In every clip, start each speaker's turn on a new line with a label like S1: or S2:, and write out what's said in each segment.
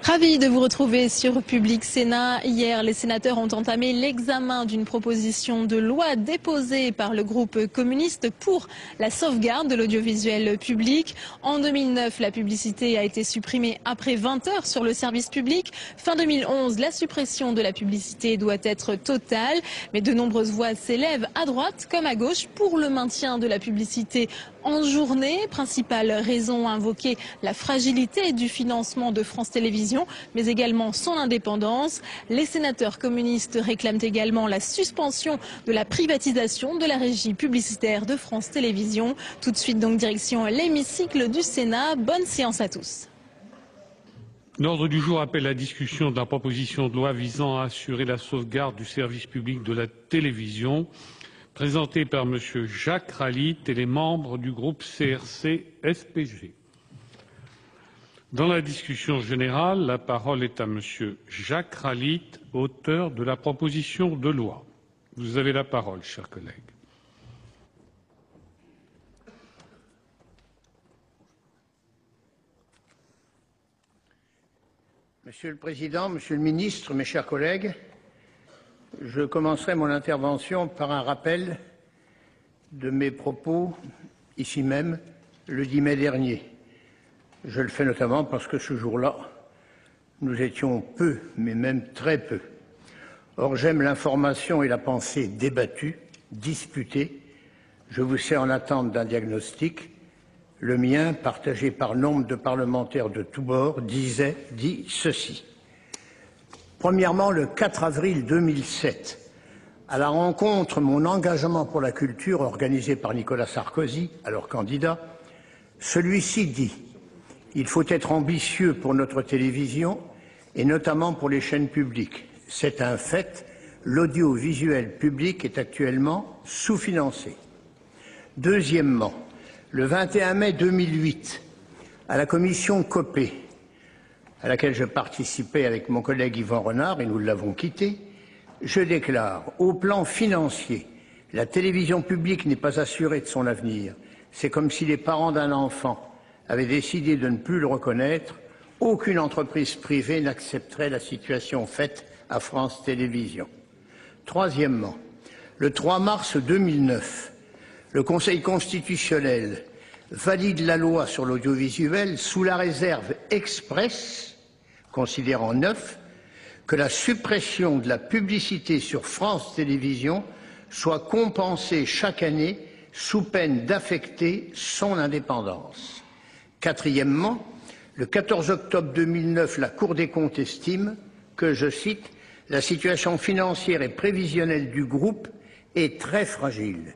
S1: Ravi de vous retrouver sur Public Sénat. Hier, les sénateurs ont entamé l'examen d'une proposition de loi déposée par le groupe communiste pour la sauvegarde de l'audiovisuel public. En 2009, la publicité a été supprimée après 20 heures sur le service public. Fin 2011, la suppression de la publicité doit être totale. Mais de nombreuses voix s'élèvent à droite comme à gauche pour le maintien de la publicité en journée. Principale raison invoquée, la fragilité du financement de France Télévisions, mais également son indépendance. Les sénateurs communistes réclament également la suspension de la privatisation de la régie publicitaire de France Télévisions. Tout de suite donc direction l'hémicycle du Sénat. Bonne séance à tous.
S2: L'ordre du jour appelle la discussion de la proposition de loi visant à assurer la sauvegarde du service public de la télévision, présentée par M. Jacques Rallit et les membres du groupe CRC-SPG. Dans la discussion générale, la parole est à M. Jacques Rallit, auteur de la proposition de loi. Vous avez la parole, chers collègues.
S3: Monsieur le Président, Monsieur le Ministre, mes chers collègues, je commencerai mon intervention par un rappel de mes propos, ici même, le 10 mai dernier. Je le fais notamment parce que ce jour-là, nous étions peu, mais même très peu. Or, j'aime l'information et la pensée débattue, disputée. Je vous sais en attente d'un diagnostic. Le mien, partagé par nombre de parlementaires de tous bords, dit ceci. Premièrement, le 4 avril 2007, à la rencontre Mon engagement pour la culture organisée par Nicolas Sarkozy, alors candidat, celui-ci dit « Il faut être ambitieux pour notre télévision et notamment pour les chaînes publiques. C'est un fait, l'audiovisuel public est actuellement sous-financé. » Deuxièmement, le 21 mai 2008, à la commission Copé, à laquelle je participais avec mon collègue Yvan Renard, et nous l'avons quitté, je déclare, au plan financier, la télévision publique n'est pas assurée de son avenir. C'est comme si les parents d'un enfant avaient décidé de ne plus le reconnaître. Aucune entreprise privée n'accepterait la situation faite à France Télévisions. Troisièmement, le 3 mars 2009, le Conseil constitutionnel valide la loi sur l'audiovisuel sous la réserve expresse, considérant neuf, que la suppression de la publicité sur France Télévisions soit compensée chaque année sous peine d'affecter son indépendance. Quatrièmement, le 14 octobre 2009, la Cour des comptes estime que, je cite, « la situation financière et prévisionnelle du groupe est très fragile ».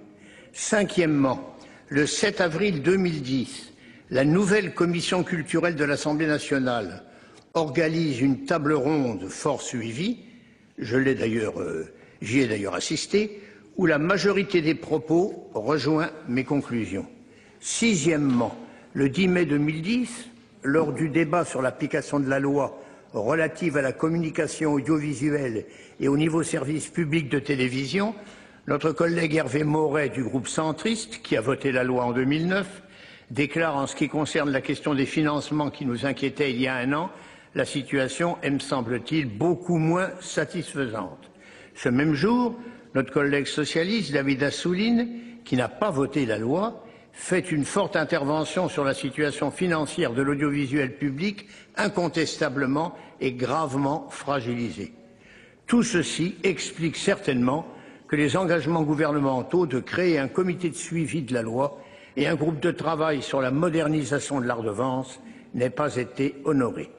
S3: Cinquièmement, le 7 avril 2010, la nouvelle commission culturelle de l'Assemblée nationale organise une table ronde fort suivie, j'y ai d'ailleurs assisté, où la majorité des propos rejoint mes conclusions. Sixièmement, le 10 mai 2010, lors du débat sur l'application de la loi relative à la communication audiovisuelle et au niveau service public de télévision, notre collègue Hervé Maurey du groupe centriste, qui a voté la loi en 2009, déclare en ce qui concerne la question des financements qui nous inquiétait il y a un an, la situation est, me semble-t-il, beaucoup moins satisfaisante. Ce même jour, notre collègue socialiste David Assouline, qui n'a pas voté la loi, fait une forte intervention sur la situation financière de l'audiovisuel public, incontestablement et gravement fragilisée. Tout ceci explique certainement que les engagements gouvernementaux de créer un comité de suivi de la loi et un groupe de travail sur la modernisation de la redevance n'aient pas été honorés.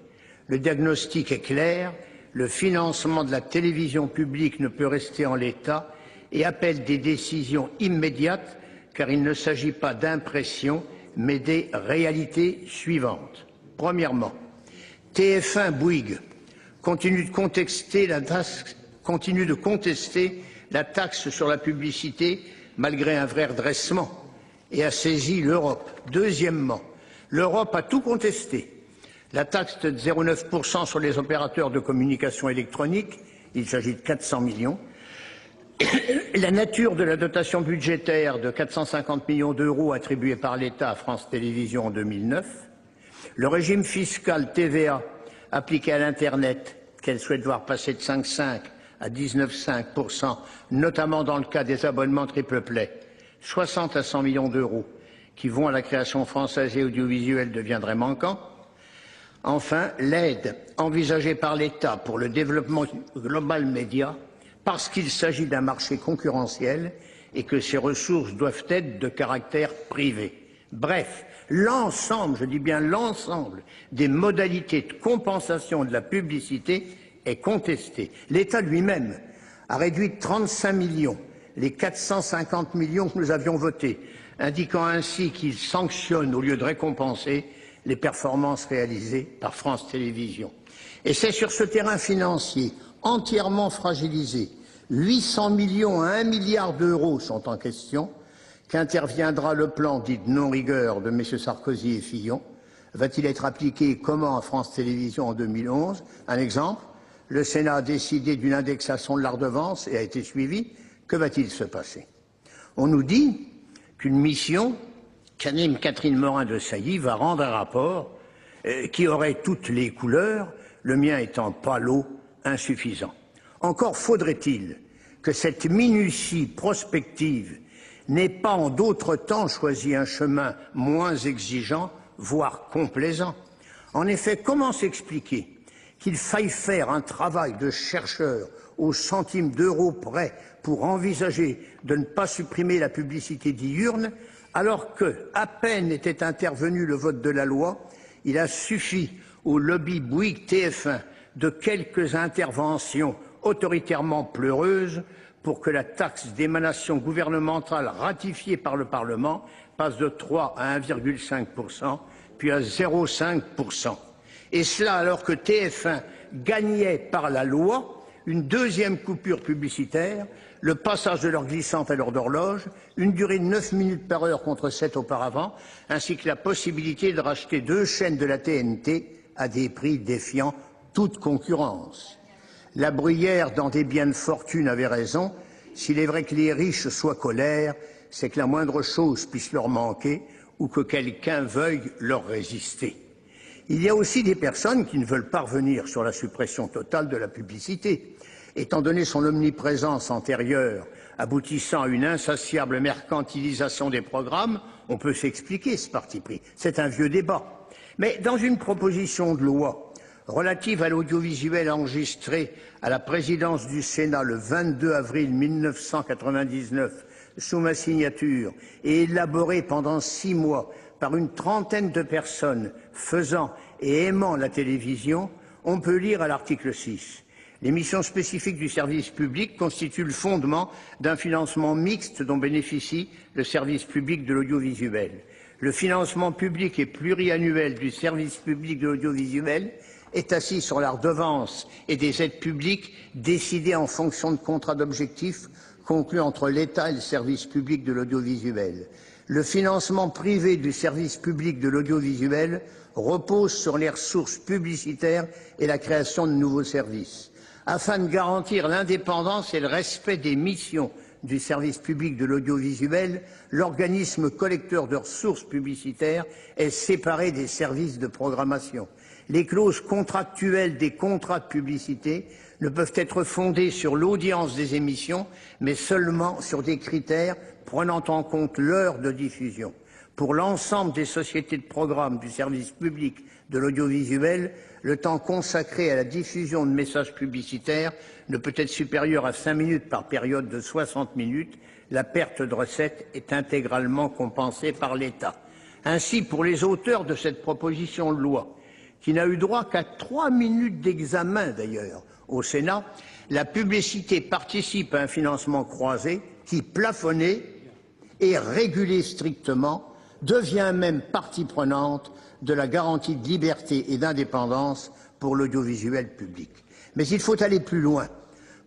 S3: Le diagnostic est clair, le financement de la télévision publique ne peut rester en l'état et appelle des décisions immédiates, car il ne s'agit pas d'impression, mais des réalités suivantes. Premièrement, TF1 Bouygues continue de contester la taxe sur la publicité malgré un vrai redressement et a saisi l'Europe. Deuxièmement, l'Europe a tout contesté. La taxe de 0,9% sur les opérateurs de communication électronique il s'agit de 400 millions. La nature de la dotation budgétaire de 450 millions d'euros attribuée par l'État à France Télévisions en 2009, le régime fiscal TVA appliqué à l'Internet, qu'elle souhaite voir passer de 5,5 à 19,5%, notamment dans le cas des abonnements triple play, 60 à 100 millions d'euros qui vont à la création française et audiovisuelle deviendraient manquants. Enfin, l'aide envisagée par l'État pour le développement global média, parce qu'il s'agit d'un marché concurrentiel et que ces ressources doivent être de caractère privé. Bref, l'ensemble, je dis bien l'ensemble, des modalités de compensation de la publicité est contesté. L'État lui-même a réduit de 35 millions les 450 millions que nous avions votés, indiquant ainsi qu'il sanctionne au lieu de récompenser les performances réalisées par France Télévisions. Et c'est sur ce terrain financier entièrement fragilisé, 800 millions à 1 milliard d'euros sont en question, qu'interviendra le plan dit de non-rigueur de M. Sarkozy et Fillon. Va-t-il être appliqué et comment à France Télévisions en 2011? Un exemple, le Sénat a décidé d'une indexation de la redevance et a été suivi. Que va-t-il se passer? On nous dit qu'une mission qu'anime Catherine Morin-Desailly va rendre un rapport qui aurait toutes les couleurs, le mien étant pâle, insuffisant. Encore faudrait-il que cette minutie prospective n'ait pas en d'autres temps choisi un chemin moins exigeant, voire complaisant. En effet, comment s'expliquer qu'il faille faire un travail de chercheur au centime d'euro près pour envisager de ne pas supprimer la publicité diurne, alors que, à peine était intervenu le vote de la loi, il a suffi au lobby Bouygues TF1 de quelques interventions autoritairement pleureuses pour que la taxe d'émanation gouvernementale ratifiée par le Parlement passe de 3 à 1,5%, puis à 0,5%. Et cela alors que TF1 gagnait par la loi une deuxième coupure publicitaire, le passage de l'heure glissante à l'heure d'horloge, une durée de 9 minutes par heure contre 7 auparavant, ainsi que la possibilité de racheter 2 chaînes de la TNT à des prix défiant toute concurrence. La Bruyère, dans des biens de fortune, avait raison. S'il est vrai que les riches soient colères, c'est que la moindre chose puisse leur manquer ou que quelqu'un veuille leur résister. Il y a aussi des personnes qui ne veulent pas revenir sur la suppression totale de la publicité. Étant donné son omniprésence antérieure, aboutissant à une insatiable mercantilisation des programmes, on peut s'expliquer ce parti pris. C'est un vieux débat. Mais dans une proposition de loi relative à l'audiovisuel enregistrée à la présidence du Sénat le 22 avril 1999 sous ma signature et élaborée pendant 6 mois par une trentaine de personnes faisant et aimant la télévision, on peut lire à l'article 6. Les missions spécifiques du service public constituent le fondement d'un financement mixte dont bénéficie le service public de l'audiovisuel. Le financement public et pluriannuel du service public de l'audiovisuel est assis sur la redevance et des aides publiques décidées en fonction de contrats d'objectifs conclus entre l'État et le service public de l'audiovisuel. Le financement privé du service public de l'audiovisuel repose sur les ressources publicitaires et la création de nouveaux services. Afin de garantir l'indépendance et le respect des missions du service public de l'audiovisuel, l'organisme collecteur de ressources publicitaires est séparé des services de programmation. Les clauses contractuelles des contrats de publicité ne peuvent être fondées sur l'audience des émissions, mais seulement sur des critères prenant en compte l'heure de diffusion. Pour l'ensemble des sociétés de programmes du service public de l'audiovisuel, le temps consacré à la diffusion de messages publicitaires ne peut être supérieur à 5 minutes par période de 60 minutes. La perte de recettes est intégralement compensée par l'État. Ainsi, pour les auteurs de cette proposition de loi, qui n'a eu droit qu'à 3 minutes d'examen d'ailleurs au Sénat, la publicité participe à un financement croisé qui, plafonné et régulé strictement, devient même partie prenante de la garantie de liberté et d'indépendance pour l'audiovisuel public. Mais il faut aller plus loin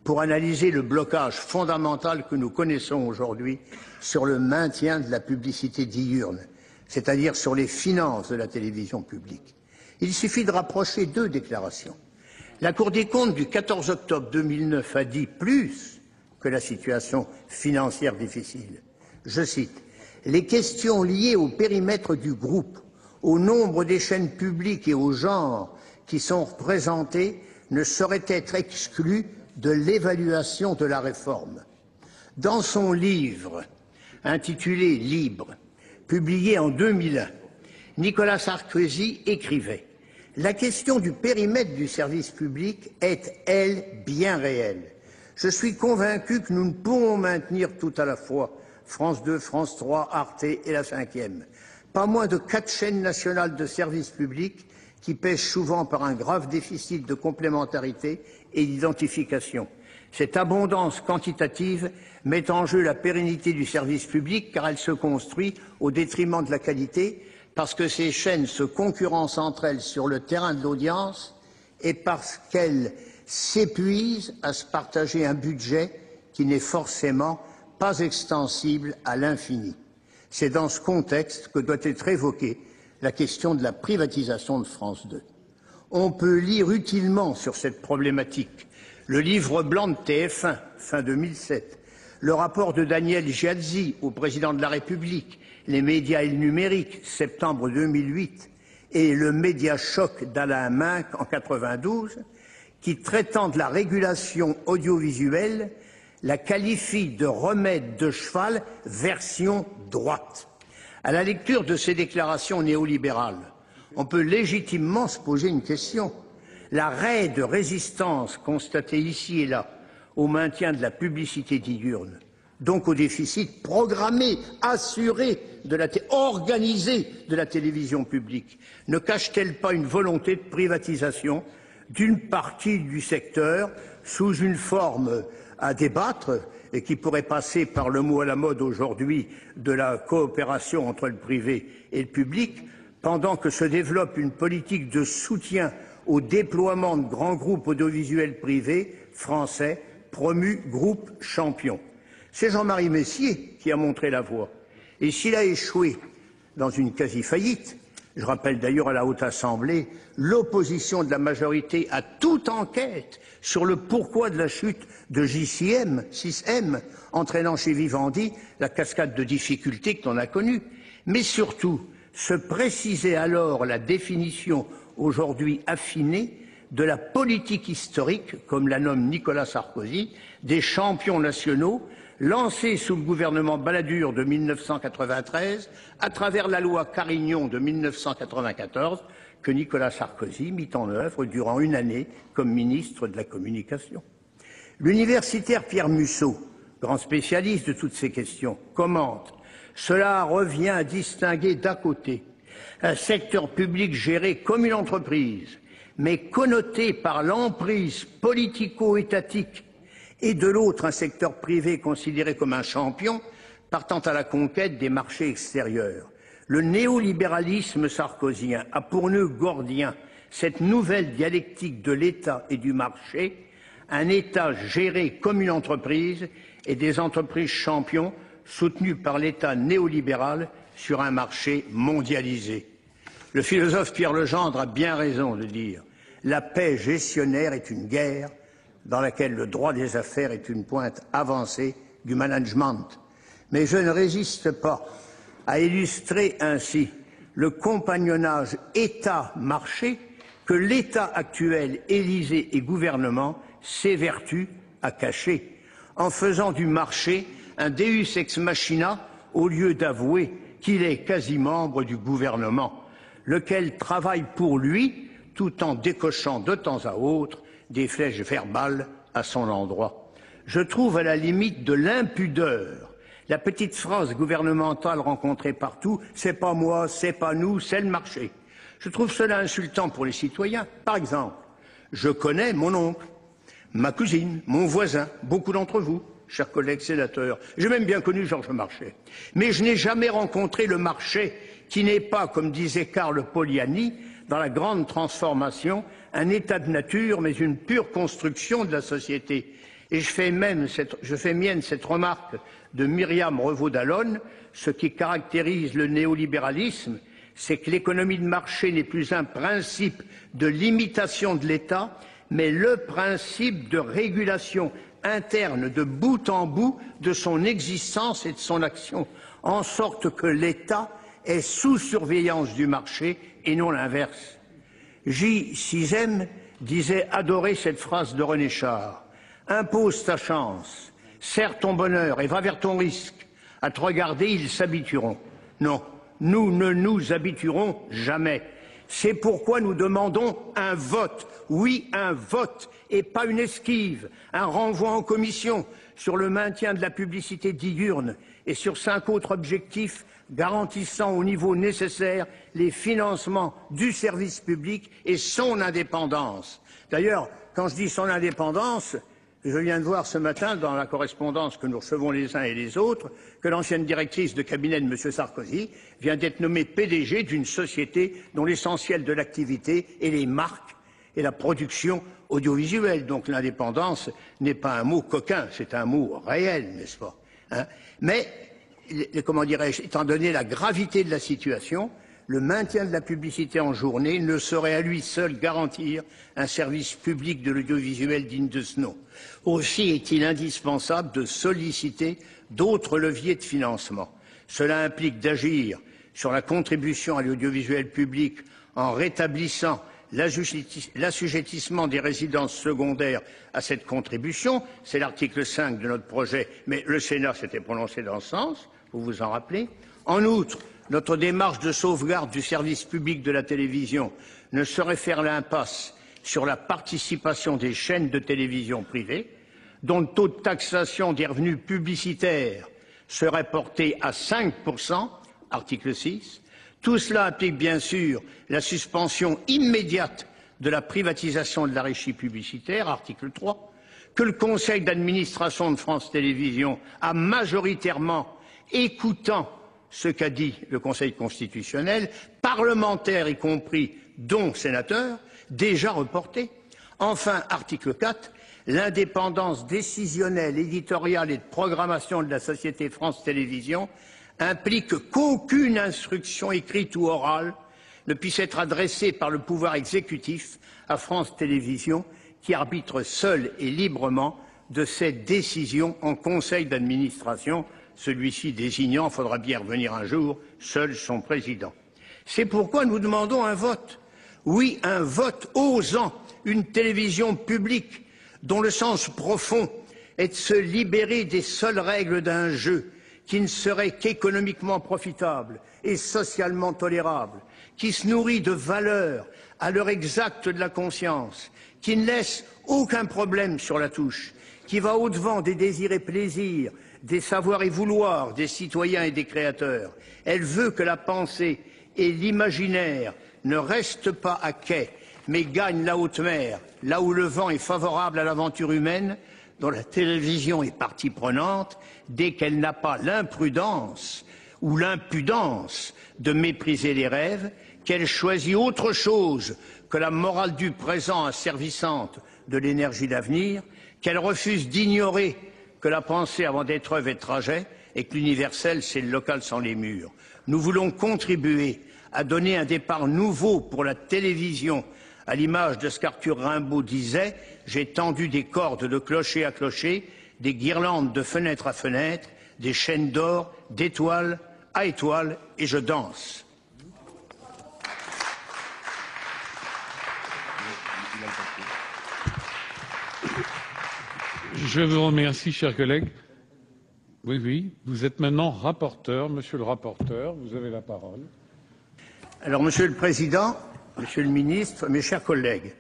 S3: pour analyser le blocage fondamental que nous connaissons aujourd'hui sur le maintien de la publicité diurne, c'est-à-dire sur les finances de la télévision publique. Il suffit de rapprocher 2 déclarations. La Cour des comptes du 14 octobre 2009 a dit plus que la situation financière difficile. Je cite, « Les questions liées au périmètre du groupe, au nombre des chaînes publiques et au genre qui sont représentés ne sauraient être exclues de l'évaluation de la réforme. » Dans son livre intitulé « Libre », publié en 2001, Nicolas Sarkozy écrivait « La question du périmètre du service public est, elle, bien réelle. Je suis convaincu que nous ne pourrons maintenir tout à la fois France 2, France 3, Arte et la 5e. Pas moins de 4 chaînes nationales de services publics qui pêchent souvent par un grave déficit de complémentarité et d'identification. Cette abondance quantitative met en jeu la pérennité du service public car elle se construit au détriment de la qualité, parce que ces chaînes se concurrencent entre elles sur le terrain de l'audience et parce qu'elles s'épuisent à se partager un budget qui n'est forcément pas extensible à l'infini. C'est dans ce contexte que doit être évoquée la question de la privatisation de France 2. On peut lire utilement sur cette problématique le livre blanc de TF1, fin 2007, le rapport de Daniel Giazzi au président de la République, les médias et le numérique, septembre 2008, et le média choc d'Alain Minc en 92, qui, traitant de la régulation audiovisuelle, la qualifie de remède de cheval version droite. À la lecture de ces déclarations néolibérales, on peut légitimement se poser une question. La raide résistance constatée ici et là au maintien de la publicité diurne, donc au déficit programmé, assuré, organisé de la télévision publique, ne cache-t-elle pas une volonté de privatisation d'une partie du secteur sous une forme à débattre et qui pourrait passer par le mot à la mode aujourd'hui de la coopération entre le privé et le public, pendant que se développe une politique de soutien au déploiement de grands groupes audiovisuels privés français promus groupes champions. C'est Jean-Marie Messier qui a montré la voie. Et s'il a échoué dans une quasi-faillite, je rappelle d'ailleurs à la Haute Assemblée l'opposition de la majorité à toute enquête sur le pourquoi de la chute de J6M, entraînant chez Vivendi la cascade de difficultés que l'on a connue, mais surtout se précisait alors la définition aujourd'hui affinée de la politique historique, comme la nomme Nicolas Sarkozy, des champions nationaux, lancés sous le gouvernement Balladur de 1993, à travers la loi Carignon de 1994, que Nicolas Sarkozy mit en œuvre durant une année comme ministre de la Communication. L'universitaire Pierre Musso, grand spécialiste de toutes ces questions, commente « Cela revient à distinguer d'un côté un secteur public géré comme une entreprise, mais connoté par l'emprise politico-étatique, et de l'autre un secteur privé considéré comme un champion partant à la conquête des marchés extérieurs. Le néolibéralisme sarkozien a pour nœud gordien cette nouvelle dialectique de l'État et du marché, un État géré comme une entreprise et des entreprises champions soutenues par l'État néolibéral sur un marché mondialisé. Le philosophe Pierre Legendre a bien raison de dire « La paix gestionnaire est une guerre dans laquelle le droit des affaires est une pointe avancée du management ». Mais je ne résiste pas à illustrer ainsi le compagnonnage État-marché que l'État actuel, Élysée et gouvernement s'évertue à cacher, en faisant du marché un deus ex machina au lieu d'avouer qu'il est quasi membre du gouvernement, lequel travaille pour lui tout en décochant de temps à autre des flèches verbales à son endroit. Je trouve à la limite de l'impudeur la petite phrase gouvernementale rencontrée partout « c'est pas moi, c'est pas nous, c'est le marché ». Je trouve cela insultant pour les citoyens. Par exemple, je connais mon oncle, ma cousine, mon voisin, beaucoup d'entre vous, chers collègues sénateurs. J'ai même bien connu Georges Marchais. Mais je n'ai jamais rencontré le marché qui n'est pas, comme disait Karl Polanyi, dans la grande transformation, un état de nature, mais une pure construction de la société. Et je fais mienne cette remarque de Myriam Revaud-Dallon, ce qui caractérise le néolibéralisme, c'est que l'économie de marché n'est plus un principe de limitation de l'État, mais le principe de régulation interne de bout en bout de son existence et de son action, en sorte que l'État est sous surveillance du marché et non l'inverse. J. Sizem disait adorer cette phrase de René Char. Impose ta chance, serre ton bonheur et va vers ton risque. À te regarder, ils s'habitueront. Non, nous ne nous habituerons jamais. C'est pourquoi nous demandons un vote. Oui, un vote, et pas une esquive. Un renvoi en commission sur le maintien de la publicité diurne et sur 5 autres objectifs garantissant au niveau nécessaire les financements du service public et son indépendance. D'ailleurs, quand je dis son indépendance, je viens de voir ce matin, dans la correspondance que nous recevons les uns et les autres, que l'ancienne directrice de cabinet de M. Sarkozy vient d'être nommée PDG d'une société dont l'essentiel de l'activité est les marques et la production audiovisuelle. Donc l'indépendance n'est pas un mot coquin, c'est un mot réel, n'est-ce pas, hein? Mais, comment dirais-je, étant donné la gravité de la situation, le maintien de la publicité en journée ne saurait à lui seul garantir un service public de l'audiovisuel digne de ce nom. Aussi est-il indispensable de solliciter d'autres leviers de financement. Cela implique d'agir sur la contribution à l'audiovisuel public en rétablissant l'assujettissement des résidences secondaires à cette contribution. C'est l'article 5 de notre projet, mais le Sénat s'était prononcé dans ce sens, vous vous en rappelez. En outre, notre démarche de sauvegarde du service public de la télévision ne saurait faire l'impasse sur la participation des chaînes de télévision privées, dont le taux de taxation des revenus publicitaires serait porté à 5%, article 6. Tout cela implique bien sûr la suspension immédiate de la privatisation de la régie publicitaire, article 3, que le conseil d'administration de France Télévisions a majoritairement, écoutant ce qu'a dit le Conseil constitutionnel, parlementaires y compris, dont sénateurs, déjà reporté. Enfin, article 4, l'indépendance décisionnelle, éditoriale et de programmation de la société France Télévisions implique qu'aucune instruction écrite ou orale ne puisse être adressée par le pouvoir exécutif à France Télévisions, qui arbitre seul et librement de cette décision en conseil d'administration, celui-ci désignant, il faudra bien revenir un jour, seul son président. C'est pourquoi nous demandons un vote. Oui, un vote osant une télévision publique dont le sens profond est de se libérer des seules règles d'un jeu qui ne serait qu'économiquement profitable et socialement tolérable, qui se nourrit de valeurs à l'heure exacte de la conscience, qui ne laisse aucun problème sur la touche, qui va au-devant des désirs et plaisirs, des savoirs et vouloirs des citoyens et des créateurs. Elle veut que la pensée et l'imaginaire ne restent pas à quai, mais gagnent la haute mer, là où le vent est favorable à l'aventure humaine, dont la télévision est partie prenante, dès qu'elle n'a pas l'imprudence ou l'impudence de mépriser les rêves, qu'elle choisit autre chose que la morale du présent asservissante de l'énergie d'avenir, qu'elle refuse d'ignorer que la pensée avant d'être œuvre est trajet et que l'universel c'est le local sans les murs. Nous voulons contribuer à donner un départ nouveau pour la télévision, à l'image de ce qu'Arthur Rimbaud disait « J'ai tendu des cordes de clocher à clocher, des guirlandes de fenêtre à fenêtre, des chaînes d'or, d'étoile à étoile, et je danse. »
S2: Je vous remercie, chers collègues. Oui, vous êtes maintenant rapporteur. Monsieur le rapporteur, vous avez la parole.
S3: Alors, Monsieur le Président, Monsieur le Ministre, mes chers collègues,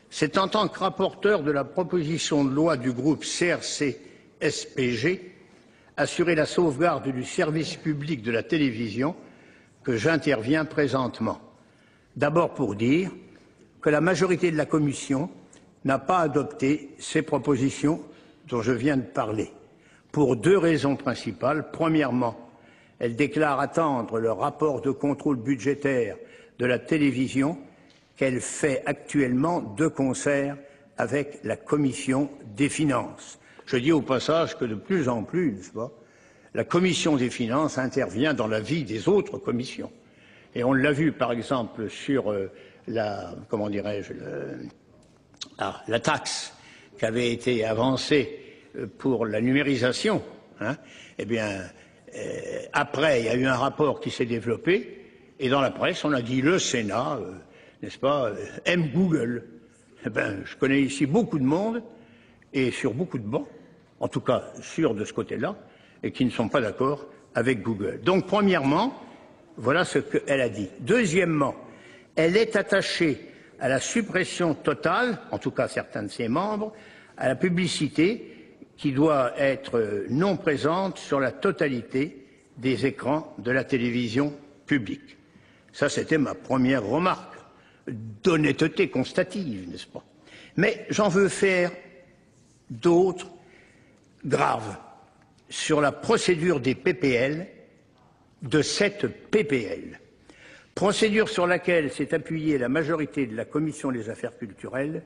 S3: c'est en tant que rapporteur de la proposition de loi du groupe CRC-SPG, assurer la sauvegarde du service public de la télévision, que j'interviens présentement. D'abord pour dire que la majorité de la Commission n'a pas adopté ces propositions dont je viens de parler, pour deux raisons principales. Premièrement, elle déclare attendre le rapport de contrôle budgétaire de la télévision qu'elle fait actuellement de concert avec la Commission des finances. Je dis au passage que de plus en plus, n'est-ce pas, la Commission des finances intervient dans la vie des autres commissions. Et on l'a vu par exemple sur la taxe qui avait été avancée pour la numérisation, hein, eh bien, après, il y a eu un rapport qui s'est développé, et dans la presse, on a dit le Sénat, n'est-ce pas, aime Google. Eh bien, je connais ici beaucoup de monde, et sur beaucoup de bancs, en tout cas sûrs de ce côté-là, et qui ne sont pas d'accord avec Google. Donc, premièrement, voilà ce qu'elle a dit. Deuxièmement, elle est attachée à la suppression totale, en tout cas certains de ses membres, à la publicité qui doit être non présente sur la totalité des écrans de la télévision publique. Ça, c'était ma première remarque d'honnêteté constative, n'est-ce pas? Mais j'en veux faire d'autres graves sur la procédure des PPL, de cette PPL. Procédure sur laquelle s'est appuyée la majorité de la Commission des affaires culturelles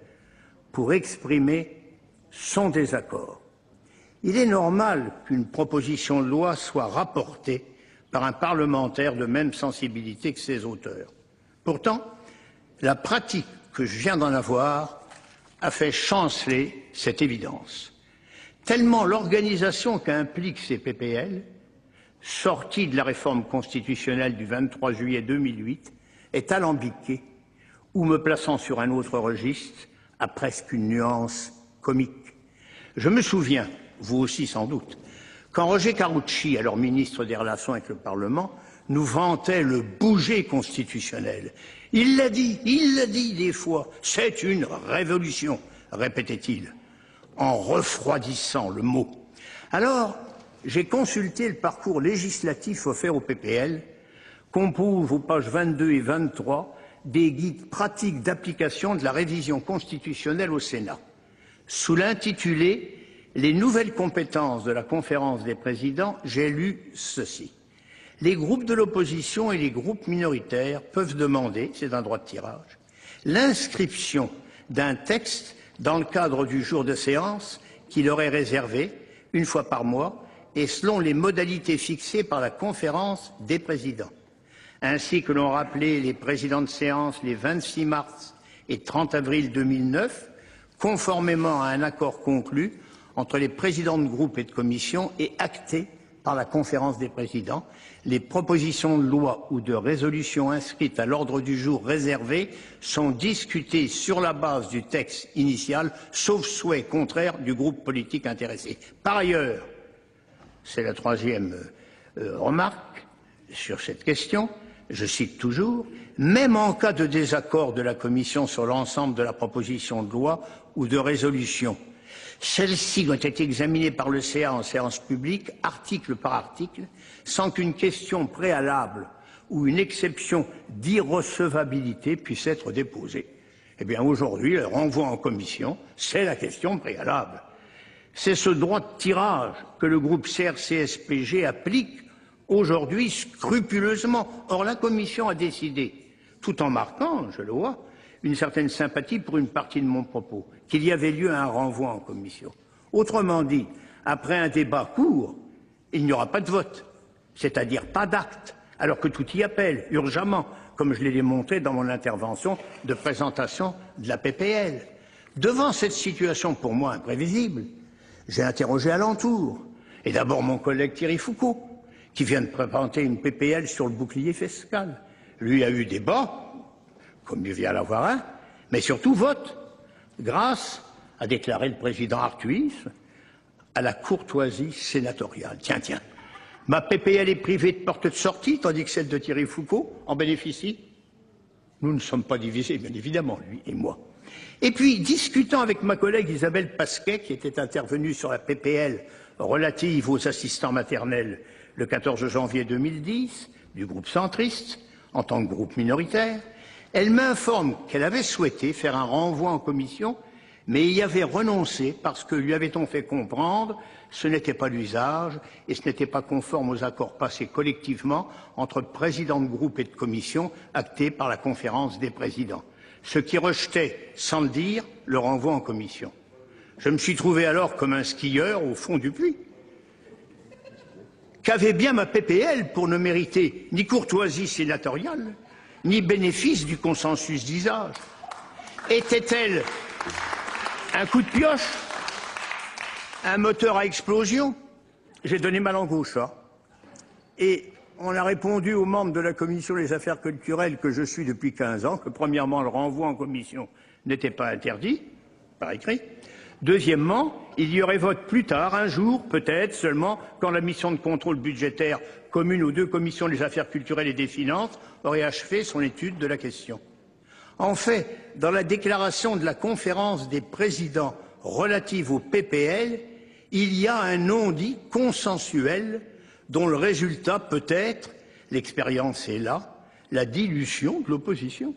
S3: pour exprimer son désaccord. Il est normal qu'une proposition de loi soit rapportée par un parlementaire de même sensibilité que ses auteurs. Pourtant, la pratique que je viens d'en avoir a fait chanceler cette évidence. Tellement l'organisation qu'impliquent ces PPL, sortie de la réforme constitutionnelle du 23 juillet 2008, est alambiquée, ou me plaçant sur un autre registre, a presque une nuance comique. Je me souviens, vous aussi sans doute, quand Roger Carucci, alors ministre des Relations avec le Parlement, nous vantait le bouger constitutionnel. Il l'a dit des fois, c'est une révolution, répétait-il, en refroidissant le mot. Alors, j'ai consulté le parcours législatif offert au PPL, qu'on prouve aux pages 22 et 23 des guides pratiques d'application de la révision constitutionnelle au Sénat. Sous l'intitulé « Les nouvelles compétences de la conférence des présidents », j'ai lu ceci. Les groupes de l'opposition et les groupes minoritaires peuvent demander, c'est un droit de tirage, l'inscription d'un texte dans le cadre du jour de séance qui leur est réservé, une fois par mois, et selon les modalités fixées par la conférence des présidents. Ainsi que l'ont rappelé les présidents de séance les 26 mars et 30 avril 2009, conformément à un accord conclu entre les présidents de groupe et de commission et acté par la conférence des présidents, les propositions de loi ou de résolution inscrites à l'ordre du jour réservé sont discutées sur la base du texte initial, sauf souhait contraire du groupe politique intéressé. Par ailleurs, c'est la troisième remarque sur cette question, je cite toujours, même en cas de désaccord de la Commission sur l'ensemble de la proposition de loi ou de résolution, celle-ci doit être examinée par le CA en séance publique, article par article, sans qu'une question préalable ou une exception d'irrecevabilité puisse être déposée. Eh bien, aujourd'hui, le renvoi en commission, c'est la question préalable. C'est ce droit de tirage que le groupe CRCSPG applique aujourd'hui scrupuleusement. Or, la commission a décidé, tout en marquant, je le vois, une certaine sympathie pour une partie de mon propos, qu'il y avait lieu à un renvoi en commission. Autrement dit, après un débat court, il n'y aura pas de vote, c'est-à-dire pas d'acte, alors que tout y appelle, urgemment, comme je l'ai démontré dans mon intervention de présentation de la PPL. Devant cette situation pour moi imprévisible, j'ai interrogé alentour, et d'abord mon collègue Thierry Foucault, qui vient de présenter une PPL sur le bouclier fiscal. Lui a eu débat, comme il vient d'avoir un, mais surtout vote, grâce, a déclaré le président Arthuis, à la courtoisie sénatoriale. Tiens, ma PPL est privée de porte de sortie, tandis que celle de Thierry Foucault en bénéficie. Nous ne sommes pas divisés, bien évidemment, lui et moi. Et puis, discutant avec ma collègue Isabelle Pasquet, qui était intervenue sur la PPL relative aux assistants maternels le 14 janvier 2010, du groupe centriste, en tant que groupe minoritaire, elle m'informe qu'elle avait souhaité faire un renvoi en commission, mais y avait renoncé parce que lui avait-on fait comprendre ce n'était pas l'usage et ce n'était pas conforme aux accords passés collectivement entre présidents de groupe et de commission actés par la conférence des présidents, ce qui rejetait, sans le dire, le renvoi en commission. Je me suis trouvé alors comme un skieur au fond du puits. Qu'avait bien ma PPL pour ne mériter ni courtoisie sénatoriale, ni bénéfice du consensus d'usage? Était-elle Un coup de pioche, un moteur à explosion. J'ai donné ma langue au chat. Et on a répondu aux membres de la commission des affaires culturelles que je suis depuis 15 ans, que premièrement, le renvoi en commission n'était pas interdit, par écrit. Deuxièmement, il y aurait vote plus tard, un jour, peut-être seulement, quand la mission de contrôle budgétaire commune aux deux commissions des affaires culturelles et des finances aurait achevé son étude de la question. En fait, dans la déclaration de la conférence des présidents relative au PPL, il y a un non-dit consensuel dont le résultat peut être, l'expérience est là, la dilution de l'opposition,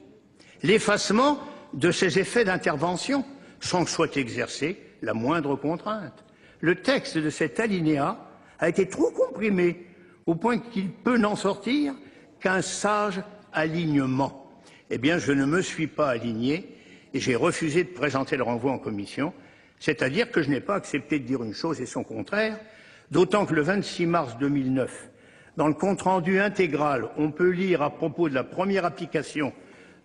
S3: l'effacement de ses effets d'intervention, sans que soit exercée la moindre contrainte. Le texte de cet alinéa a été trop comprimé, au point qu'il peut n'en sortir qu'un sage alignement. Eh bien, je ne me suis pas aligné et j'ai refusé de présenter le renvoi en commission, c'est-à-dire que je n'ai pas accepté de dire une chose et son contraire, d'autant que le 26 mars 2009, dans le compte-rendu intégral, on peut lire à propos de la première application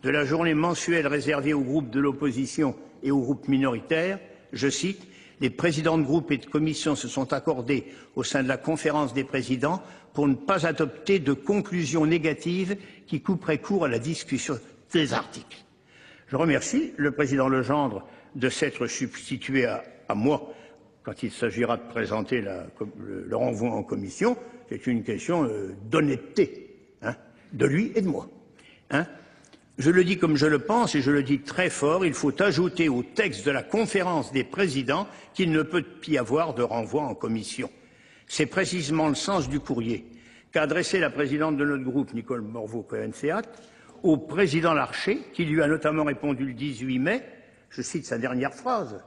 S3: de la journée mensuelle réservée aux groupes de l'opposition et aux groupes minoritaires, je cite, « Les présidents de groupes et de commissions se sont accordés au sein de la conférence des présidents pour ne pas adopter de conclusions négatives qui couperaient court à la discussion des articles. » Je remercie le président Legendre de s'être substitué à moi quand il s'agira de présenter le renvoi en commission. C'est une question d'honnêteté, hein, de lui et de moi. Hein. Je le dis comme je le pense et je le dis très fort, il faut ajouter au texte de la conférence des présidents qu'il ne peut y avoir de renvoi en commission. C'est précisément le sens du courrier qu'a adressé la présidente de notre groupe, Nicole Morveau-Cohen-Seat, au président Larcher, qui lui a notamment répondu le 18 mai, je cite sa dernière phrase,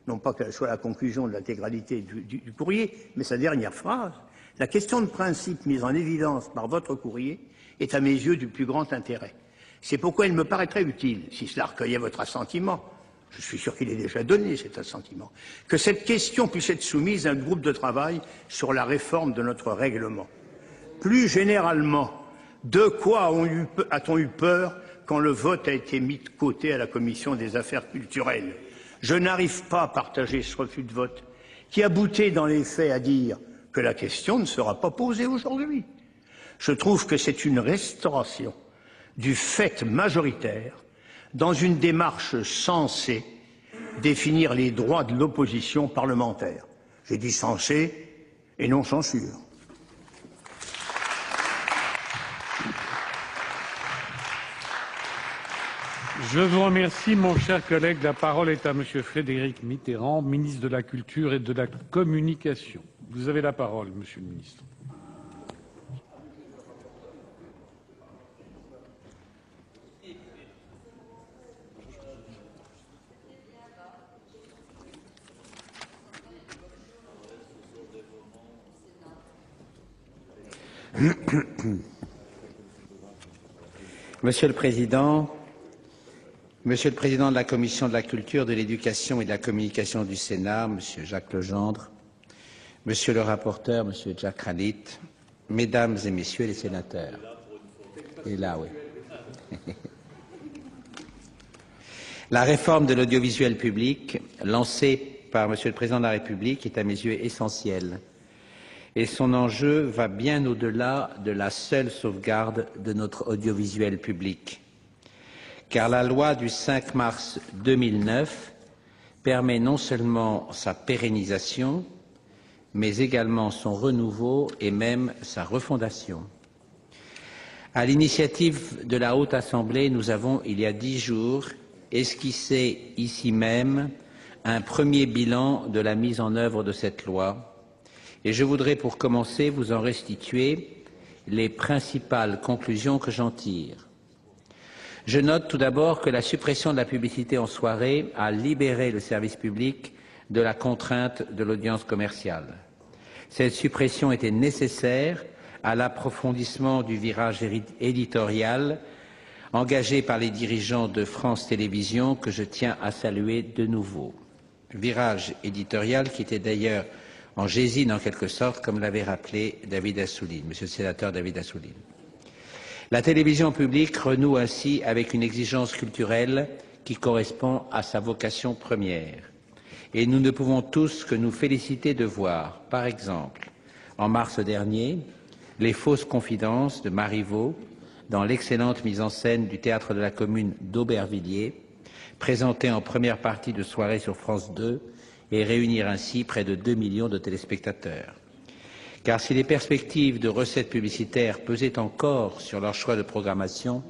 S3: non pas qu'elle soit la conclusion de l'intégralité du courrier, mais sa dernière phrase. La question de principe mise en évidence par votre courrier est à mes yeux du plus grand intérêt. C'est pourquoi il me paraîtrait utile, si cela recueillait votre assentiment, je suis sûr qu'il est déjà donné cet assentiment, que cette question puisse être soumise à un groupe de travail sur la réforme de notre règlement. Plus généralement, de quoi a-t-on eu peur quand le vote a été mis de côté à la commission des affaires culturelles? Je n'arrive pas à partager ce refus de vote, qui aboutit dans les faits à dire que la question ne sera pas posée aujourd'hui. Je trouve que c'est une restauration du fait majoritaire dans une démarche censée définir les droits de l'opposition parlementaire. J'ai dit censé et non censure.
S2: Je vous remercie, mon cher collègue. La parole est à Monsieur Frédéric Mitterrand, ministre de la Culture et de la Communication. Vous avez la parole, Monsieur le ministre.
S4: Monsieur le Président de la Commission de la Culture, de l'Éducation et de la Communication du Sénat, Monsieur Jacques Legendre, Monsieur le rapporteur, Monsieur Jack Khalid, Mesdames et Messieurs les sénateurs. Et là, oui. La réforme de l'audiovisuel public, lancée par Monsieur le Président de la République, est à mes yeux essentielle. Et son enjeu va bien au-delà de la seule sauvegarde de notre audiovisuel public. Car la loi du 5 mars 2009 permet non seulement sa pérennisation, mais également son renouveau et même sa refondation. À l'initiative de la Haute Assemblée, nous avons, il y a 10 jours, esquissé ici même un premier bilan de la mise en œuvre de cette loi. Et je voudrais, pour commencer, vous en restituer les principales conclusions que j'en tire. Je note tout d'abord que la suppression de la publicité en soirée a libéré le service public de la contrainte de l'audience commerciale. Cette suppression était nécessaire à l'approfondissement du virage éditorial engagé par les dirigeants de France Télévisions, que je tiens à saluer de nouveau. Virage éditorial qui était d'ailleurs en gésine en quelque sorte, comme l'avait rappelé David Assouline, Monsieur le sénateur David Assouline. La télévision publique renoue ainsi avec une exigence culturelle qui correspond à sa vocation première. Et nous ne pouvons tous que nous féliciter de voir, par exemple, en mars dernier, les fausses confidences de Marivaux dans l'excellente mise en scène du Théâtre de la Commune d'Aubervilliers, présentée en première partie de soirée sur France 2 et réunir ainsi près de 2 millions de téléspectateurs. Car si les perspectives de recettes publicitaires pesaient encore sur leur choix de programmation,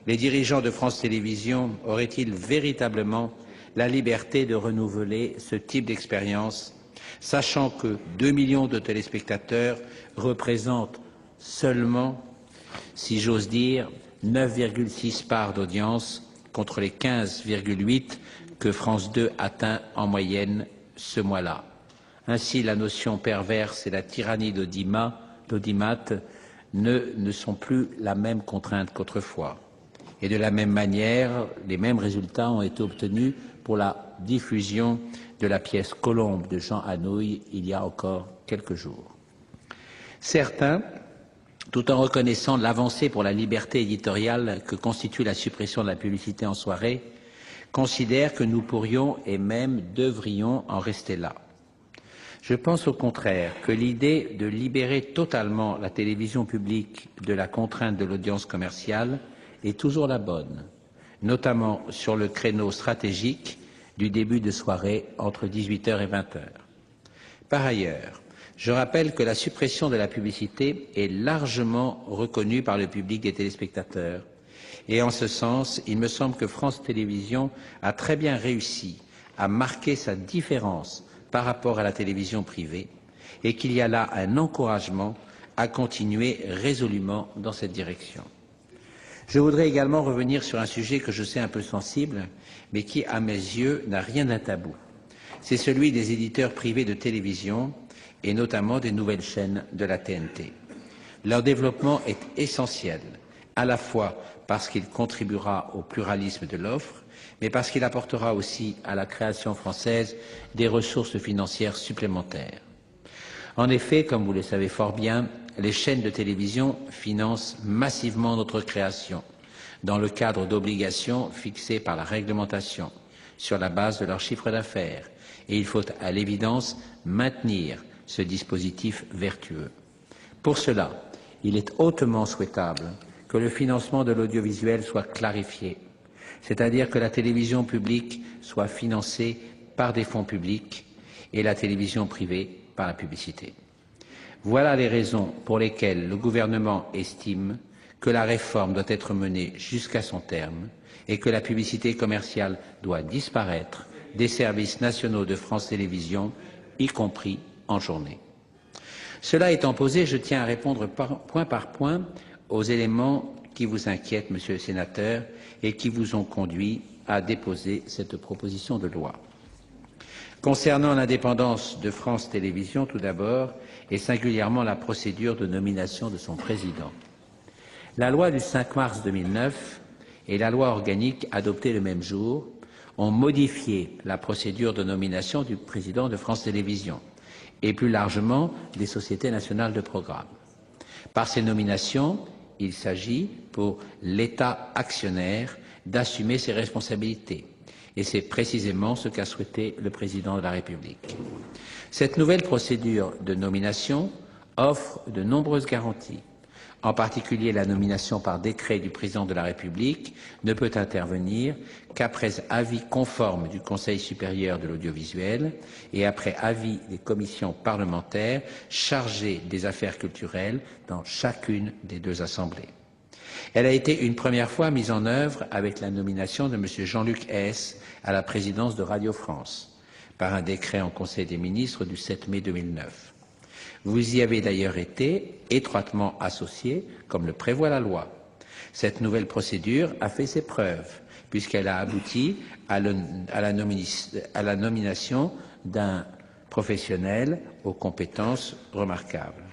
S4: les dirigeants de France Télévisions auraient-ils véritablement la liberté de renouveler ce type d'expérience, sachant que 2 millions de téléspectateurs représentent seulement, si j'ose dire, 9,6 parts d'audience contre les 15,8 que France 2 atteint en moyenne ce mois-là. Ainsi, la notion perverse et la tyrannie d'audimat ne sont plus la même contrainte qu'autrefois. Et de la même manière, les mêmes résultats ont été obtenus pour la diffusion de la pièce Colombe de Jean Anouilh il y a encore quelques jours. Certains, tout en reconnaissant l'avancée pour la liberté éditoriale que constitue la suppression de la publicité en soirée, considèrent que nous pourrions et même devrions en rester là. Je pense au contraire que l'idée de libérer totalement la télévision publique de la contrainte de l'audience commerciale est toujours la bonne, notamment sur le créneau stratégique du début de soirée entre 18h et 20h. Par ailleurs, je rappelle que la suppression de la publicité est largement reconnue par le public des téléspectateurs et en ce sens, il me semble que France Télévisions a très bien réussi à marquer sa différence par rapport à la télévision privée et qu'il y a là un encouragement à continuer résolument dans cette direction. Je voudrais également revenir sur un sujet que je sais un peu sensible, mais qui, à mes yeux, n'a rien d'un tabou. C'est celui des éditeurs privés de télévision et notamment des nouvelles chaînes de la TNT. Leur développement est essentiel, à la fois parce qu'il contribuera au pluralisme de l'offre, mais parce qu'il apportera aussi à la création française des ressources financières supplémentaires. En effet, comme vous le savez fort bien, les chaînes de télévision financent massivement notre création, dans le cadre d'obligations fixées par la réglementation, sur la base de leur chiffre d'affaires, et il faut à l'évidence maintenir ce dispositif vertueux. Pour cela, il est hautement souhaitable que le financement de l'audiovisuel soit clarifié, c'est-à-dire que la télévision publique soit financée par des fonds publics et la télévision privée par la publicité. Voilà les raisons pour lesquelles le gouvernement estime que la réforme doit être menée jusqu'à son terme et que la publicité commerciale doit disparaître des services nationaux de France Télévisions, y compris en journée. Cela étant posé, je tiens à répondre point par point aux éléments qui vous inquiètent, Monsieur le Sénateur, et qui vous ont conduit à déposer cette proposition de loi. Concernant l'indépendance de France Télévisions, tout d'abord, et singulièrement la procédure de nomination de son président. La loi du 5 mars 2009 et la loi organique adoptée le même jour ont modifié la procédure de nomination du président de France Télévisions et plus largement des sociétés nationales de programme. Par ces nominations, il s'agit pour l'État actionnaire d'assumer ses responsabilités. Et c'est précisément ce qu'a souhaité le président de la République. Cette nouvelle procédure de nomination offre de nombreuses garanties. En particulier, la nomination par décret du président de la République ne peut intervenir qu'après avis conforme du Conseil supérieur de l'audiovisuel et après avis des commissions parlementaires chargées des affaires culturelles dans chacune des deux assemblées. Elle a été une première fois mise en œuvre avec la nomination de M. Jean-Luc Hess à la présidence de Radio France, par un décret en Conseil des ministres du 7 mai 2009. Vous y avez d'ailleurs été étroitement associé, comme le prévoit la loi. Cette nouvelle procédure a fait ses preuves, puisqu'elle a abouti à la nomination d'un professionnel aux compétences remarquables.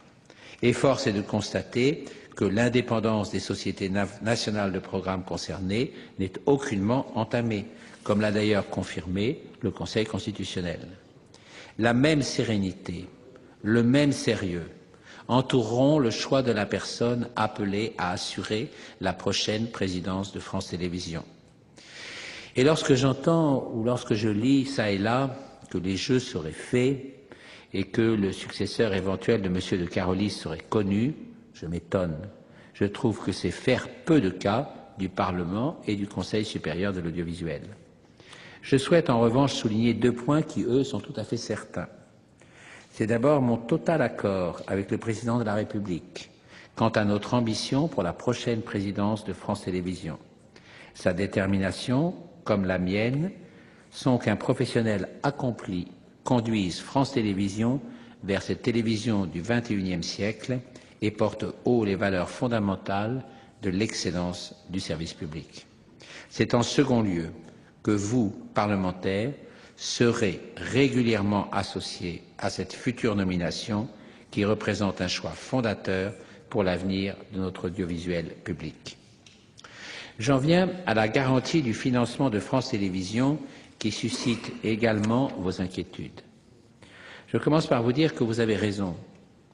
S4: Et force est de constater que l'indépendance des sociétés nationales de programme concernées n'est aucunement entamée, comme l'a d'ailleurs confirmé le Conseil constitutionnel. La même sérénité, le même sérieux entoureront le choix de la personne appelée à assurer la prochaine présidence de France Télévisions. Et lorsque j'entends ou lorsque je lis ça et là que les jeux seraient faits et que le successeur éventuel de M. de Carolis serait connu, je m'étonne. Je trouve que c'est faire peu de cas du Parlement et du Conseil supérieur de l'audiovisuel. Je souhaite en revanche souligner 2 points qui, eux, sont tout à fait certains. C'est d'abord mon total accord avec le Président de la République quant à notre ambition pour la prochaine présidence de France Télévisions. Sa détermination, comme la mienne, sont qu'un professionnel accompli conduise France Télévisions vers cette télévision du XXIe siècle et porte haut les valeurs fondamentales de l'excellence du service public. C'est en second lieu que vous, parlementaires, serez régulièrement associés à cette future nomination qui représente un choix fondateur pour l'avenir de notre audiovisuel public. J'en viens à la garantie du financement de France Télévisions qui suscite également vos inquiétudes. Je commence par vous dire que vous avez raison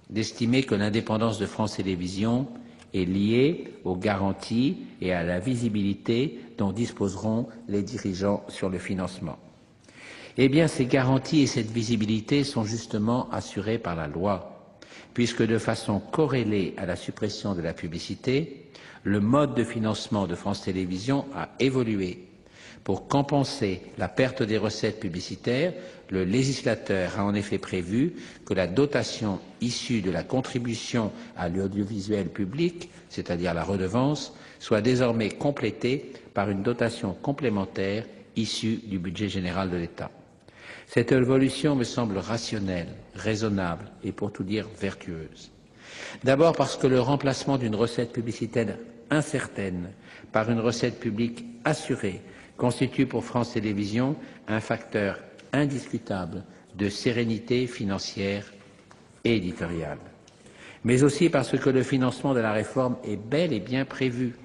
S4: d'estimer que l'indépendance de France Télévisions est liée aux garanties et à la visibilité dont disposeront les dirigeants sur le financement. Eh bien, ces garanties et cette visibilité sont justement assurées par la loi, puisque de façon corrélée à la suppression de la publicité, le mode de financement de France Télévisions a évolué. Pour compenser la perte des recettes publicitaires, le législateur a en effet prévu que la dotation issue de la contribution à l'audiovisuel public, c'est-à-dire la redevance, soit désormais complétée par une dotation complémentaire issue du budget général de l'État. Cette évolution me semble rationnelle, raisonnable et pour tout dire vertueuse. D'abord parce que le remplacement d'une recette publicitaire incertaine par une recette publique assurée constitue pour France Télévisions un facteur indiscutable de sérénité financière et éditoriale. Mais aussi parce que le financement de la réforme est bel et bien prévu.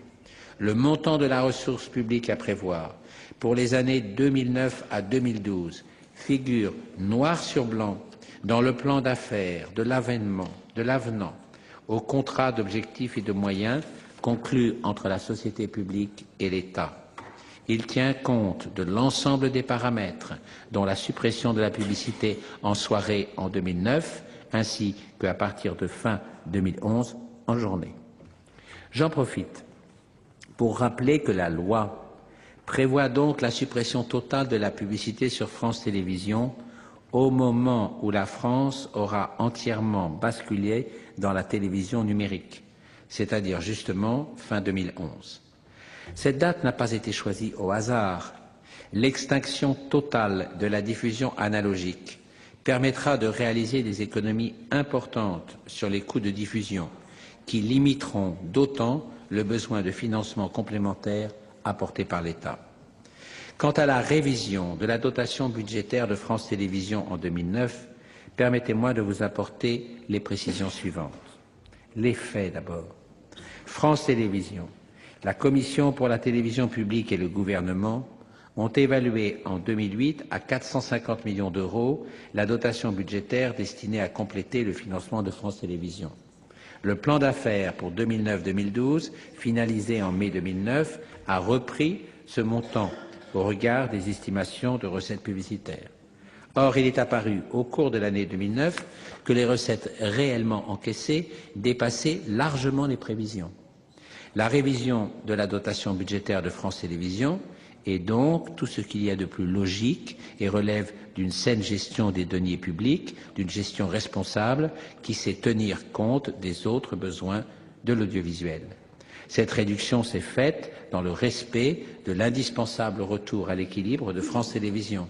S4: Le montant de la ressource publique à prévoir pour les années 2009 à 2012 figure noir sur blanc dans le plan d'affaires de l'avenant au contrat d'objectifs et de moyens conclu entre la société publique et l'État. Il tient compte de l'ensemble des paramètres, dont la suppression de la publicité en soirée en 2009, ainsi qu'à partir de fin 2011 en journée. J'en profite pour rappeler que la loi prévoit donc la suppression totale de la publicité sur France Télévisions au moment où la France aura entièrement basculé dans la télévision numérique, c'est-à-dire justement fin 2011. Cette date n'a pas été choisie au hasard. L'extinction totale de la diffusion analogique permettra de réaliser des économies importantes sur les coûts de diffusion qui limiteront d'autant le besoin de financement complémentaire apporté par l'État. Quant à la révision de la dotation budgétaire de France Télévisions en 2009, permettez-moi de vous apporter les précisions suivantes. Les faits d'abord. France Télévisions, la Commission pour la télévision publique et le gouvernement ont évalué en 2008 à 450 millions d'euros la dotation budgétaire destinée à compléter le financement de France Télévisions. Le plan d'affaires pour 2009-2012, finalisé en mai 2009, a repris ce montant au regard des estimations de recettes publicitaires. Or, il est apparu au cours de l'année 2009 que les recettes réellement encaissées dépassaient largement les prévisions. La révision de la dotation budgétaire de France Télévisions est donc tout ce qu'il y a de plus logique et relève d'une saine gestion des deniers publics, d'une gestion responsable qui sait tenir compte des autres besoins de l'audiovisuel. Cette réduction s'est faite dans le respect de l'indispensable retour à l'équilibre de France Télévisions.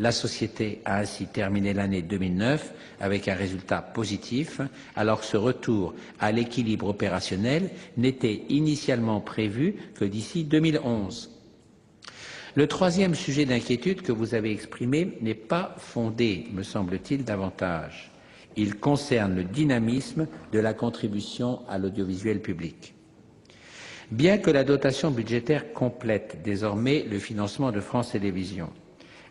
S4: La société a ainsi terminé l'année 2009 avec un résultat positif, alors que ce retour à l'équilibre opérationnel n'était initialement prévu que d'ici 2011. Le troisième sujet d'inquiétude que vous avez exprimé n'est pas fondé, me semble-t-il, davantage. Il concerne le dynamisme de la contribution à l'audiovisuel public. Bien que la dotation budgétaire complète désormais le financement de France Télévisions,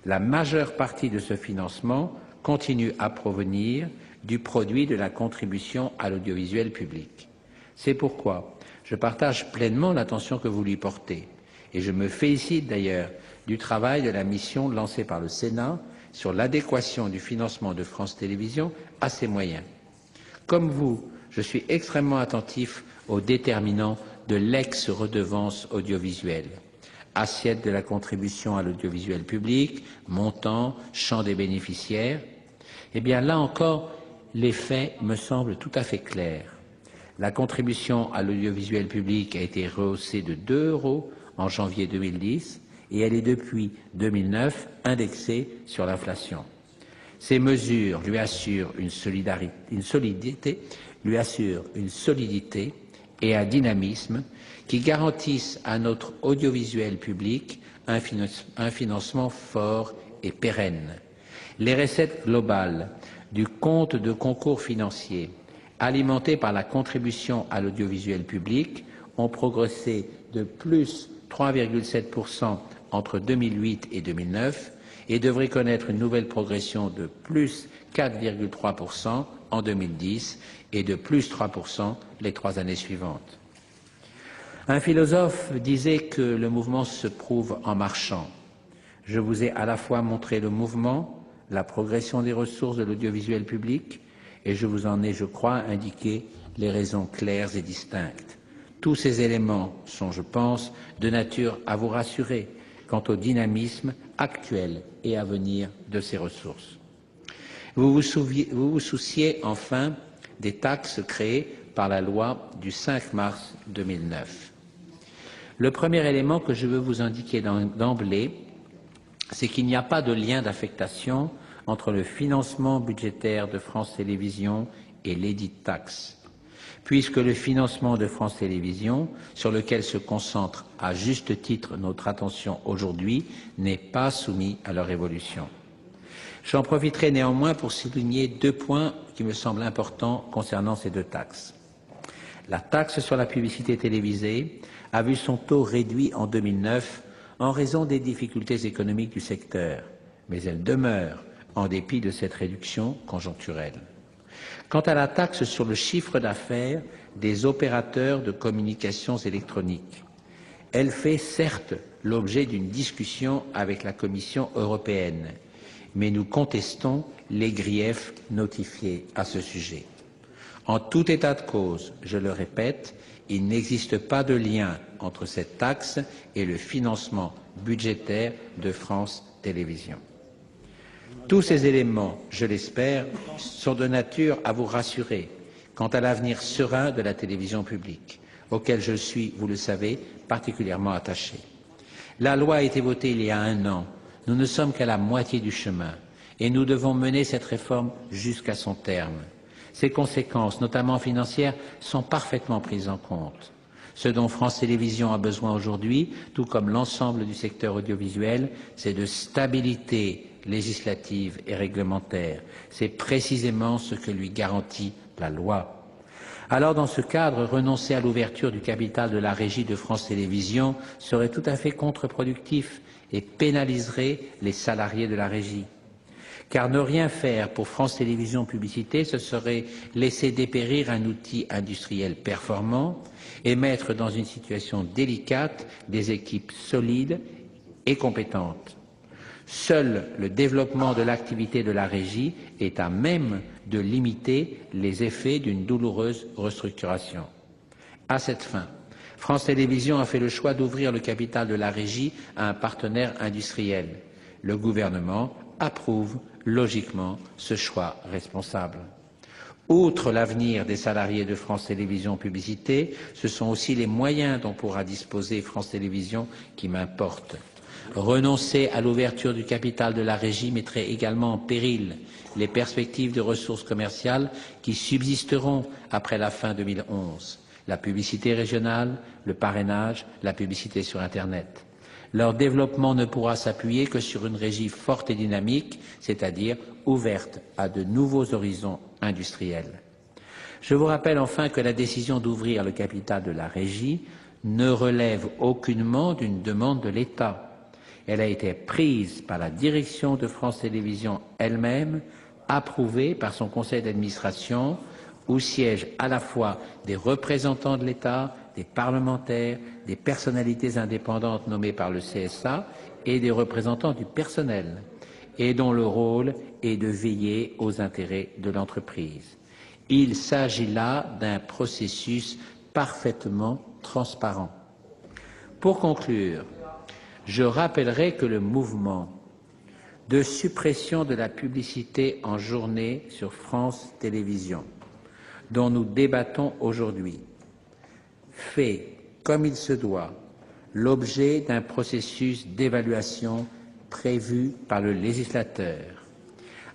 S4: la majeure partie de ce financement continue à provenir du produit de la contribution à l'audiovisuel public. C'est pourquoi je partage pleinement l'attention que vous lui portez et je me félicite d'ailleurs du travail de la mission lancée par le Sénat sur l'adéquation du financement de France Télévisions à ses moyens. Comme vous, je suis extrêmement attentif aux déterminants de l'ex-redevance audiovisuelle. Assiette de la contribution à l'audiovisuel public, montant, champ des bénéficiaires. Eh bien, là encore, les faits me semblent tout à fait clairs. La contribution à l'audiovisuel public a été rehaussée de 2 € en janvier 2010 et elle est depuis 2009 indexée sur l'inflation. Ces mesures lui assurent une solidité et un dynamisme qui garantissent à notre audiovisuel public un financement fort et pérenne. Les recettes globales du compte de concours financiers, alimenté par la contribution à l'audiovisuel public, ont progressé de plus 3,7% entre 2008 et 2009 et devraient connaître une nouvelle progression de plus 4,3% en 2010 et de plus 3% les 3 années suivantes. Un philosophe disait que le mouvement se prouve en marchant. Je vous ai à la fois montré le mouvement, la progression des ressources de l'audiovisuel public, et je vous en ai, je crois, indiqué les raisons claires et distinctes. Tous ces éléments sont, je pense, de nature à vous rassurer quant au dynamisme actuel et à venir de ces ressources. Vous vous souciez enfin des taxes créées par la loi du 5 mars 2009. Le premier élément que je veux vous indiquer d'emblée, c'est qu'il n'y a pas de lien d'affectation entre le financement budgétaire de France Télévisions et lesdites taxes, puisque le financement de France Télévisions, sur lequel se concentre à juste titre notre attention aujourd'hui, n'est pas soumis à leur évolution. J'en profiterai néanmoins pour souligner 2 points qui me semblent importants concernant ces 2 taxes. La taxe sur la publicité télévisée a vu son taux réduit en 2009 en raison des difficultés économiques du secteur, mais elle demeure en dépit de cette réduction conjoncturelle. Quant à la taxe sur le chiffre d'affaires des opérateurs de communications électroniques, elle fait certes l'objet d'une discussion avec la Commission européenne, mais nous contestons les griefs notifiés à ce sujet. En tout état de cause, je le répète, il n'existe pas de lien entre cette taxe et le financement budgétaire de France Télévisions. Tous ces éléments, je l'espère, sont de nature à vous rassurer quant à l'avenir serein de la télévision publique, auquel je suis, vous le savez, particulièrement attaché. La loi a été votée il y a 1 an. Nous ne sommes qu'à la moitié du chemin et nous devons mener cette réforme jusqu'à son terme. Ses conséquences, notamment financières, sont parfaitement prises en compte. Ce dont France Télévisions a besoin aujourd'hui, tout comme l'ensemble du secteur audiovisuel, c'est de stabilité législative et réglementaire. C'est précisément ce que lui garantit la loi. Alors, dans ce cadre, renoncer à l'ouverture du capital de la régie de France Télévisions serait tout à fait contre-productif et pénaliserait les salariés de la régie. Car ne rien faire pour France Télévisions Publicité, ce serait laisser dépérir un outil industriel performant et mettre dans une situation délicate des équipes solides et compétentes. Seul le développement de l'activité de la régie est à même de limiter les effets d'une douloureuse restructuration. À cette fin, France Télévisions a fait le choix d'ouvrir le capital de la régie à un partenaire industriel. Le gouvernement approuve logiquement ce choix responsable. Outre l'avenir des salariés de France Télévisions Publicité, ce sont aussi les moyens dont pourra disposer France Télévisions qui m'importent. Renoncer à l'ouverture du capital de la régie mettrait également en péril les perspectives de ressources commerciales qui subsisteront après la fin 2011. La publicité régionale, le parrainage, la publicité sur Internet. Leur développement ne pourra s'appuyer que sur une régie forte et dynamique, c'est-à-dire ouverte à de nouveaux horizons industriels. Je vous rappelle enfin que la décision d'ouvrir le capital de la régie ne relève aucunement d'une demande de l'État. Elle a été prise par la direction de France Télévisions elle-même, approuvée par son conseil d'administration, où siègent à la fois des représentants de l'État, des parlementaires, des personnalités indépendantes nommées par le CSA et des représentants du personnel, et dont le rôle est de veiller aux intérêts de l'entreprise. Il s'agit là d'un processus parfaitement transparent. Pour conclure, je rappellerai que le mouvement de suppression de la publicité en journée sur France Télévisions, dont nous débattons aujourd'hui, fait, comme il se doit, l'objet d'un processus d'évaluation prévu par le législateur.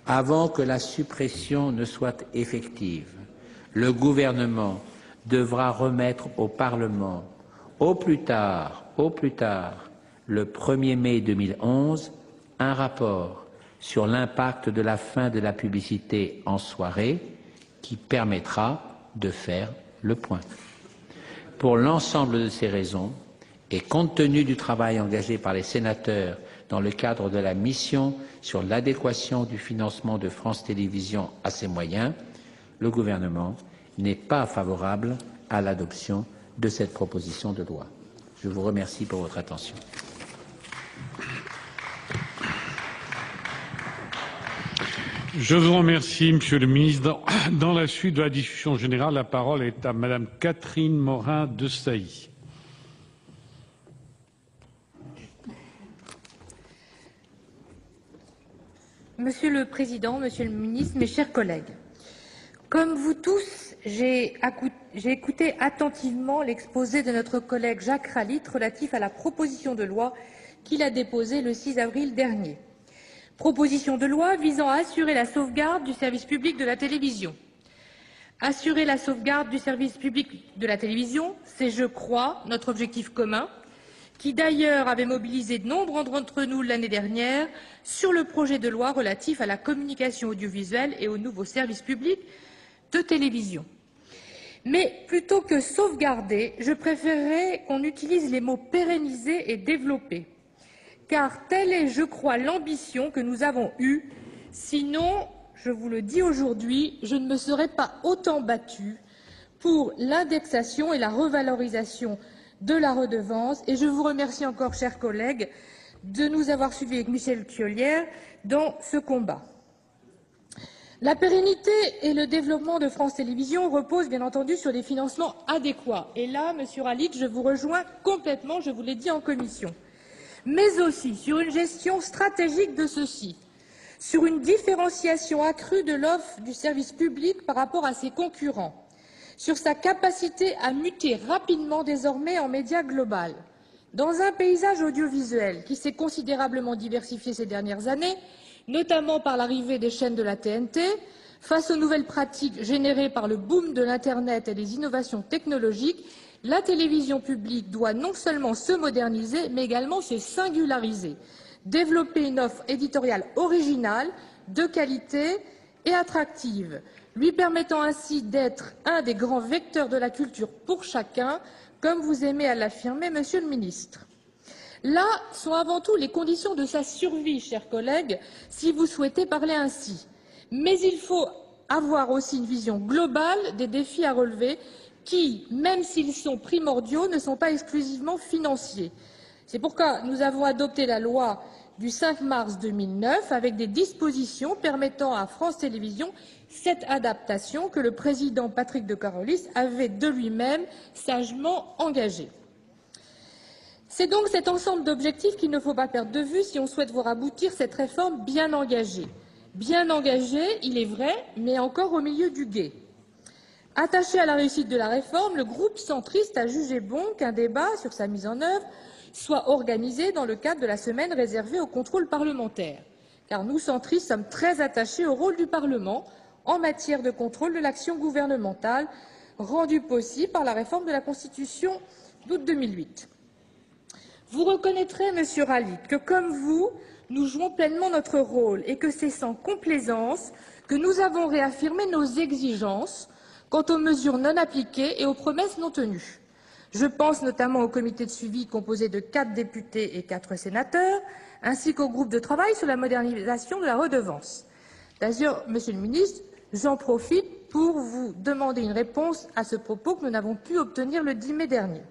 S4: Avant que la suppression ne soit effective, le gouvernement devra remettre au Parlement, au plus tard, le 1er mai 2011, un rapport sur l'impact de la fin de la publicité en soirée qui permettra de faire le point. Pour l'ensemble de ces raisons, et compte tenu du travail engagé par les sénateurs dans le cadre de la mission sur l'adéquation du financement de France Télévisions à ses moyens, le gouvernement n'est pas favorable à l'adoption de cette proposition de loi. Je vous remercie pour votre attention.
S2: Je vous remercie, Monsieur le ministre. Dans la suite de la discussion générale, la parole est à Madame Catherine Morin-Desailly.
S5: Monsieur le Président, Monsieur le Ministre, mes chers collègues, comme vous tous, j'ai écouté attentivement l'exposé de notre collègue Jacques Rallit relatif à la proposition de loi qu'il a déposée le 6 avril dernier. Proposition de loi visant à assurer la sauvegarde du service public de la télévision. Assurer la sauvegarde du service public de la télévision, c'est, je crois, notre objectif commun, qui d'ailleurs avait mobilisé de nombreux d'entre nous l'année dernière sur le projet de loi relatif à la communication audiovisuelle et au nouveau service public de télévision. Mais plutôt que sauvegarder, je préférerais qu'on utilise les mots pérenniser et développer. Car telle est, je crois, l'ambition que nous avons eue. Sinon, je vous le dis aujourd'hui, je ne me serais pas autant battue pour l'indexation et la revalorisation de la redevance. Et je vous remercie encore, chers collègues, de nous avoir suivis avec Michel Thiollière dans ce combat. La pérennité et le développement de France Télévisions reposent bien entendu sur des financements adéquats. Et là, Monsieur Rallit, je vous rejoins complètement, je vous l'ai dit en commission. Mais aussi sur une gestion stratégique de ceux-ci, sur une différenciation accrue de l'offre du service public par rapport à ses concurrents, sur sa capacité à muter rapidement désormais en média global. Dans un paysage audiovisuel qui s'est considérablement diversifié ces dernières années, notamment par l'arrivée des chaînes de la TNT, face aux nouvelles pratiques générées par le boom de l'Internet et des innovations technologiques, la télévision publique doit non seulement se moderniser, mais également se singulariser, développer une offre éditoriale originale, de qualité et attractive, lui permettant ainsi d'être un des grands vecteurs de la culture pour chacun, comme vous aimez à l'affirmer, Monsieur le Ministre. Là sont avant tout les conditions de sa survie, chers collègues, si vous souhaitez parler ainsi. Mais il faut avoir aussi une vision globale des défis à relever qui, même s'ils sont primordiaux, ne sont pas exclusivement financiers. C'est pourquoi nous avons adopté la loi du 5 mars 2009 avec des dispositions permettant à France Télévisions cette adaptation que le président Patrick de Carolis avait de lui-même sagement engagée. C'est donc cet ensemble d'objectifs qu'il ne faut pas perdre de vue si on souhaite voir aboutir cette réforme bien engagée. Bien engagée, il est vrai, mais encore au milieu du gué. Attaché à la réussite de la réforme, le groupe centriste a jugé bon qu'un débat sur sa mise en œuvre soit organisé dans le cadre de la semaine réservée au contrôle parlementaire. Car nous, centristes, sommes très attachés au rôle du Parlement en matière de contrôle de l'action gouvernementale, rendu possible par la réforme de la Constitution d'août 2008. Vous reconnaîtrez, Monsieur Rallit, que comme vous, nous jouons pleinement notre rôle et que c'est sans complaisance que nous avons réaffirmé nos exigences quant aux mesures non appliquées et aux promesses non tenues. Je pense notamment au comité de suivi composé de 4 députés et 4 sénateurs, ainsi qu'au groupe de travail sur la modernisation de la redevance. D'ailleurs, Monsieur le Ministre, j'en profite pour vous demander une réponse à ce propos que nous n'avons pu obtenir le 10 mai dernier.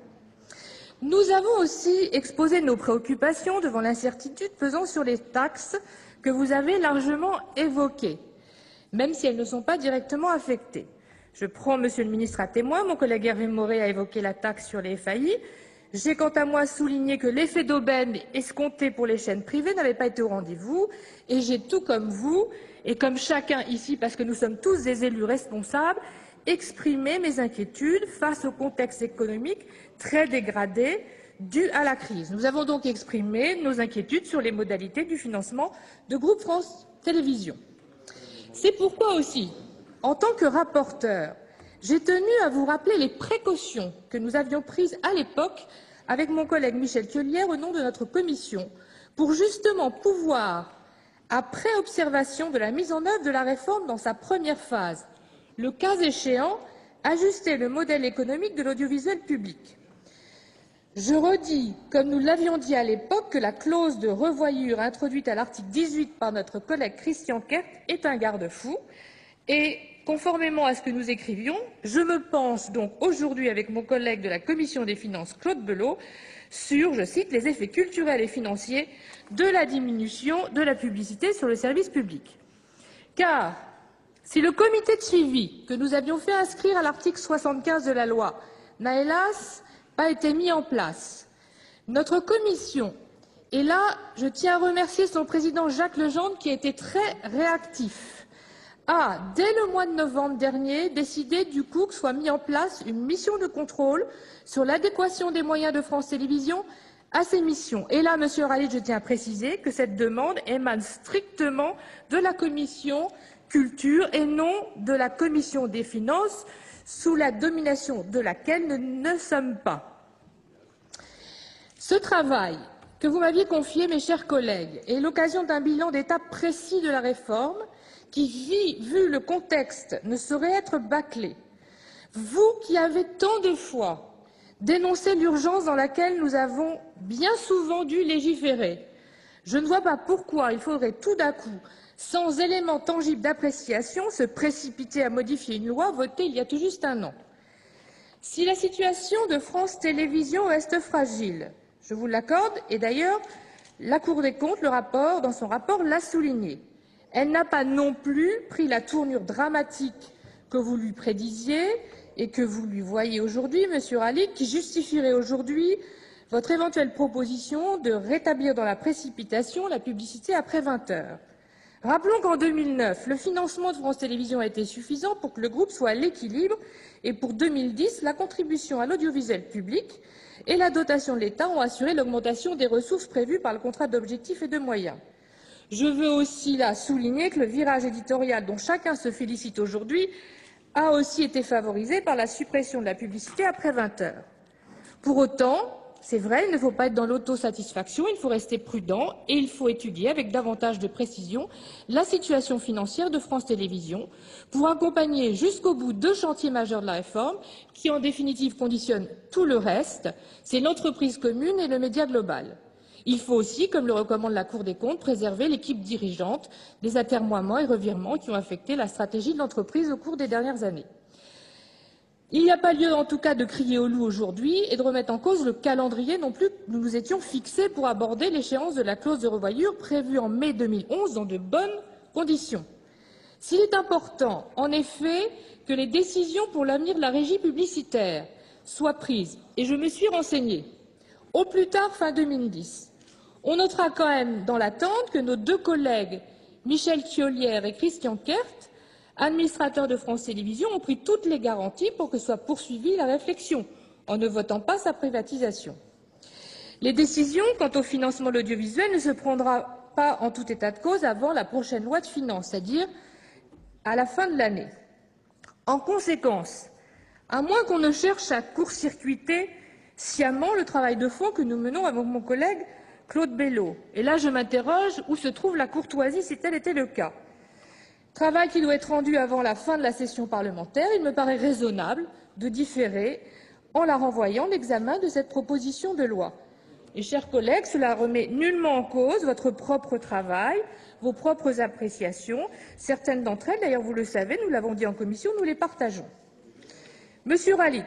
S5: Nous avons aussi exposé nos préoccupations devant l'incertitude pesant sur les taxes que vous avez largement évoquées, même si elles ne sont pas directement affectées. Je prends, Monsieur le ministre, à témoin. Mon collègue Hervé Maurey a évoqué la taxe sur les FAI. J'ai quant à moi souligné que l'effet d'aubaine escompté pour les chaînes privées n'avait pas été au rendez-vous, et j'ai, tout comme vous, et comme chacun ici, parce que nous sommes tous des élus responsables, exprimé mes inquiétudes face au contexte économique très dégradé dû à la crise. Nous avons donc exprimé nos inquiétudes sur les modalités du financement de Groupe France Télévisions. C'est pourquoi aussi, en tant que rapporteur, j'ai tenu à vous rappeler les précautions que nous avions prises à l'époque avec mon collègue Michel Thiollière au nom de notre commission pour justement pouvoir, après observation de la mise en œuvre de la réforme dans sa première phase, le cas échéant, ajuster le modèle économique de l'audiovisuel public. Je redis, comme nous l'avions dit à l'époque, que la clause de revoyure introduite à l'article 18 par notre collègue Christian Kert est un garde-fou et, conformément à ce que nous écrivions, je me penche donc aujourd'hui avec mon collègue de la Commission des finances, Claude Belot, sur, je cite, les effets culturels et financiers de la diminution de la publicité sur le service public. Car si le comité de suivi que nous avions fait inscrire à l'article 75 de la loi n'a hélas pas été mis en place, notre commission, et là je tiens à remercier son président Jacques Legendre qui a été très réactif, a, dès le mois de novembre dernier, décidé du coup que soit mise en place une mission de contrôle sur l'adéquation des moyens de France Télévisions à ces missions. Et là, Monsieur Ralid, je tiens à préciser que cette demande émane strictement de la commission Culture et non de la commission des finances, sous la domination de laquelle nous ne sommes pas. Ce travail que vous m'aviez confié, mes chers collègues, est l'occasion d'un bilan d'étape précis de la réforme qui, vu le contexte, ne saurait être bâclé. Vous qui avez tant de fois dénoncé l'urgence dans laquelle nous avons bien souvent dû légiférer, je ne vois pas pourquoi il faudrait tout d'un coup, sans éléments tangibles d'appréciation, se précipiter à modifier une loi votée il y a tout juste un an. Si la situation de France Télévisions reste fragile, je vous l'accorde, et d'ailleurs, la Cour des comptes, dans son rapport, l'a souligné. Elle n'a pas non plus pris la tournure dramatique que vous lui prédisiez et que vous lui voyez aujourd'hui, Monsieur Ralid, qui justifierait aujourd'hui votre éventuelle proposition de rétablir dans la précipitation la publicité après 20 heures. Rappelons qu'en 2009, le financement de France Télévisions a été suffisant pour que le groupe soit à l'équilibre et pour 2010, la contribution à l'audiovisuel public et la dotation de l'État ont assuré l'augmentation des ressources prévues par le contrat d'objectifs et de moyens. Je veux aussi là souligner que le virage éditorial dont chacun se félicite aujourd'hui a aussi été favorisé par la suppression de la publicité après 20 heures. Pour autant, c'est vrai, il ne faut pas être dans l'autosatisfaction, il faut rester prudent et il faut étudier avec davantage de précision la situation financière de France Télévisions pour accompagner jusqu'au bout deux chantiers majeurs de la réforme qui, en définitive, conditionnent tout le reste, c'est l'entreprise commune et le média global. Il faut aussi, comme le recommande la Cour des comptes, préserver l'équipe dirigeante des atermoiements et revirements qui ont affecté la stratégie de l'entreprise au cours des dernières années. Il n'y a pas lieu, en tout cas, de crier au loup aujourd'hui et de remettre en cause le calendrier non plus que nous nous étions fixés pour aborder l'échéance de la clause de revoyure prévue en mai 2011 dans de bonnes conditions. S'il est important, en effet, que les décisions pour l'avenir de la régie publicitaire soient prises, et je me suis renseignée, au plus tard fin 2010, on notera quand même dans l'attente que nos deux collègues, Michel Thiollière et Christian Kert, administrateurs de France Télévisions, ont pris toutes les garanties pour que soit poursuivie la réflexion, en ne votant pas sa privatisation. Les décisions quant au financement de l'audiovisuel ne se prendront pas en tout état de cause avant la prochaine loi de finances, c'est-à-dire à la fin de l'année. En conséquence, à moins qu'on ne cherche à court-circuiter sciemment le travail de fond que nous menons avec mon collègue Claude Belot, et là je m'interroge où se trouve la courtoisie si tel était le cas. Travail qui doit être rendu avant la fin de la session parlementaire, il me paraît raisonnable de différer en la renvoyant l'examen de cette proposition de loi. Et chers collègues, cela remet nullement en cause votre propre travail, vos propres appréciations. Certaines d'entre elles, d'ailleurs, vous le savez, nous l'avons dit en commission, nous les partageons. Monsieur Rallit,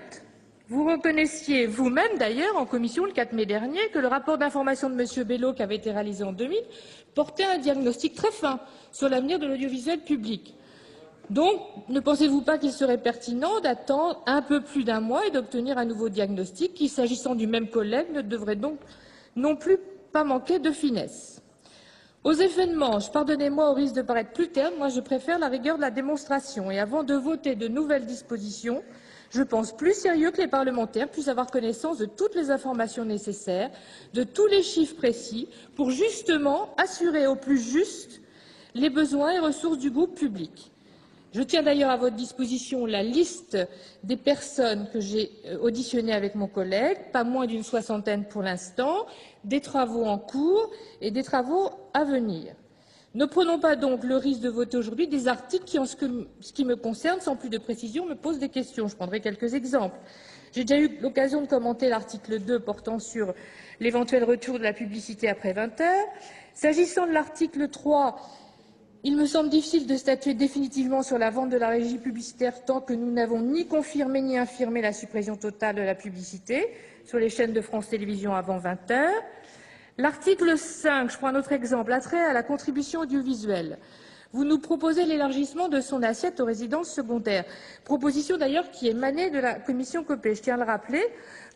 S5: vous reconnaissiez vous-même, d'ailleurs, en commission le 4 mai dernier, que le rapport d'information de Monsieur Bello, qui avait été réalisé en 2000, portait un diagnostic très fin sur l'avenir de l'audiovisuel public. Donc, ne pensez-vous pas qu'il serait pertinent d'attendre un peu plus d'un mois et d'obtenir un nouveau diagnostic qui, s'agissant du même collègue, ne devrait donc non plus pas manquer de finesse? Aux effets de manche, pardonnez-moi au risque de paraître plus terne, moi je préfère la rigueur de la démonstration. Et avant de voter de nouvelles dispositions, je pense plus sérieux que les parlementaires puissent avoir connaissance de toutes les informations nécessaires, de tous les chiffres précis, pour justement assurer au plus juste les besoins et ressources du groupe public. Je tiens d'ailleurs à votre disposition la liste des personnes que j'ai auditionnées avec mon collègue, pas moins d'une soixantaine pour l'instant, des travaux en cours et des travaux à venir. Ne prenons pas donc le risque de voter aujourd'hui des articles qui, en ce qui me concerne, sans plus de précision, me posent des questions. Je prendrai quelques exemples. J'ai déjà eu l'occasion de commenter l'article 2 portant sur l'éventuel retour de la publicité après 20 heures. S'agissant de l'article 3, il me semble difficile de statuer définitivement sur la vente de la régie publicitaire tant que nous n'avons ni confirmé ni infirmé la suppression totale de la publicité sur les chaînes de France Télévisions avant 20 heures. L'article 5, je prends un autre exemple, a trait à la contribution audiovisuelle. Vous nous proposez l'élargissement de son assiette aux résidences secondaires, proposition d'ailleurs qui émanait de la commission Copé. Je tiens à le rappeler,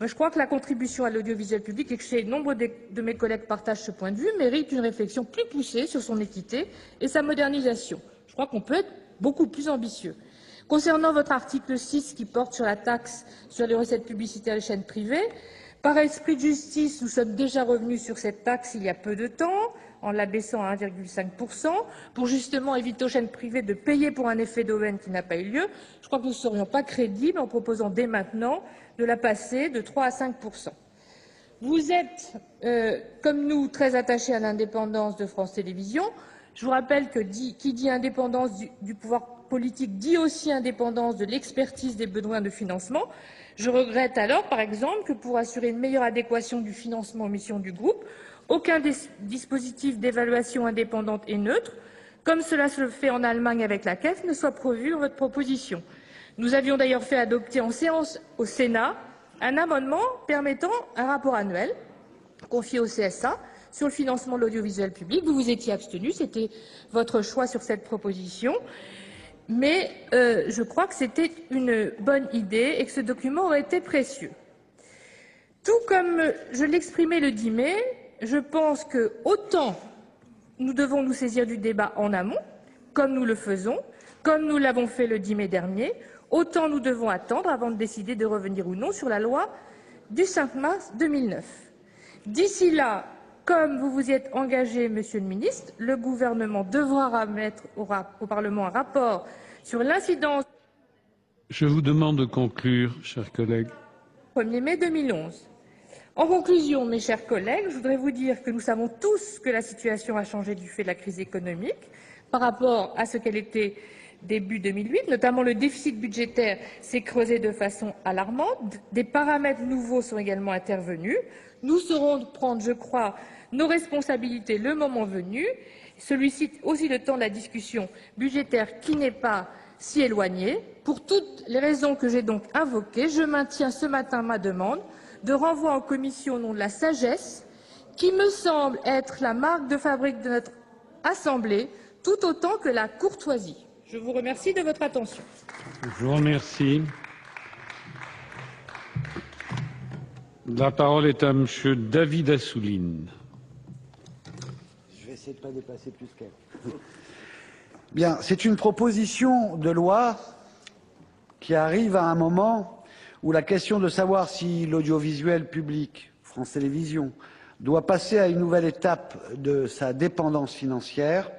S5: je crois que la contribution à l'audiovisuel public, et que chez nombre de mes collègues partagent ce point de vue, mérite une réflexion plus poussée sur son équité et sa modernisation. Je crois qu'on peut être beaucoup plus ambitieux. Concernant votre article 6 qui porte sur la taxe sur les recettes publicitaires des chaînes privées, par esprit de justice, nous sommes déjà revenus sur cette taxe il y a peu de temps, en l'abaissant à 1,5%, pour justement éviter aux chaînes privées de payer pour un effet d'aubaine qui n'a pas eu lieu. Je crois que nous ne serions pas crédibles en proposant dès maintenant de la passer de 3 à 5%. Vous êtes, comme nous, très attachés à l'indépendance de France Télévisions. Je vous rappelle que qui dit indépendance du pouvoir politique dit aussi indépendance de l'expertise des besoins de financement. Je regrette alors, par exemple, que pour assurer une meilleure adéquation du financement aux missions du groupe, aucun dispositif d'évaluation indépendante et neutre, comme cela se fait en Allemagne avec la CEF, ne soit prévu dans votre proposition. Nous avions d'ailleurs fait adopter en séance au Sénat un amendement permettant un rapport annuel confié au CSA sur le financement de l'audiovisuel public. Vous vous étiez abstenu, c'était votre choix sur cette proposition. Mais je crois que c'était une bonne idée et que ce document aurait été précieux. Tout comme je l'exprimais le 10 mai, je pense que autant nous devons nous saisir du débat en amont, comme nous le faisons, comme nous l'avons fait le 10 mai dernier, autant nous devons attendre avant de décider de revenir ou non sur la loi du 5 mars 2009. D'ici là, comme vous vous y êtes engagé, Monsieur le Ministre, le gouvernement devra remettre au Parlement un rapport sur l'incidence.
S2: Je vous demande de conclure, chers collègues.
S5: 1er mai 2011. En conclusion, mes chers collègues, je voudrais vous dire que nous savons tous que la situation a changé du fait de la crise économique par rapport à ce qu'elle était début 2008. Notamment, le déficit budgétaire s'est creusé de façon alarmante. Des paramètres nouveaux sont également intervenus. Nous saurons prendre, je crois, nos responsabilités le moment venu. Celui-ci aussi le temps de la discussion budgétaire qui n'est pas si éloigné. Pour toutes les raisons que j'ai donc invoquées, je maintiens ce matin ma demande de renvoi en commission au nom de la sagesse, qui me semble être la marque de fabrique de notre Assemblée, tout autant que la courtoisie. Je vous remercie de votre attention.
S2: Je vous remercie. La parole est à Monsieur David Assouline.
S6: Je vais essayer de ne pas dépasser plus qu'elle. Bien, c'est une proposition de loi qui arrive à un moment où la question de savoir si l'audiovisuel public, France Télévisions, doit passer à une nouvelle étape de sa dépendance financière,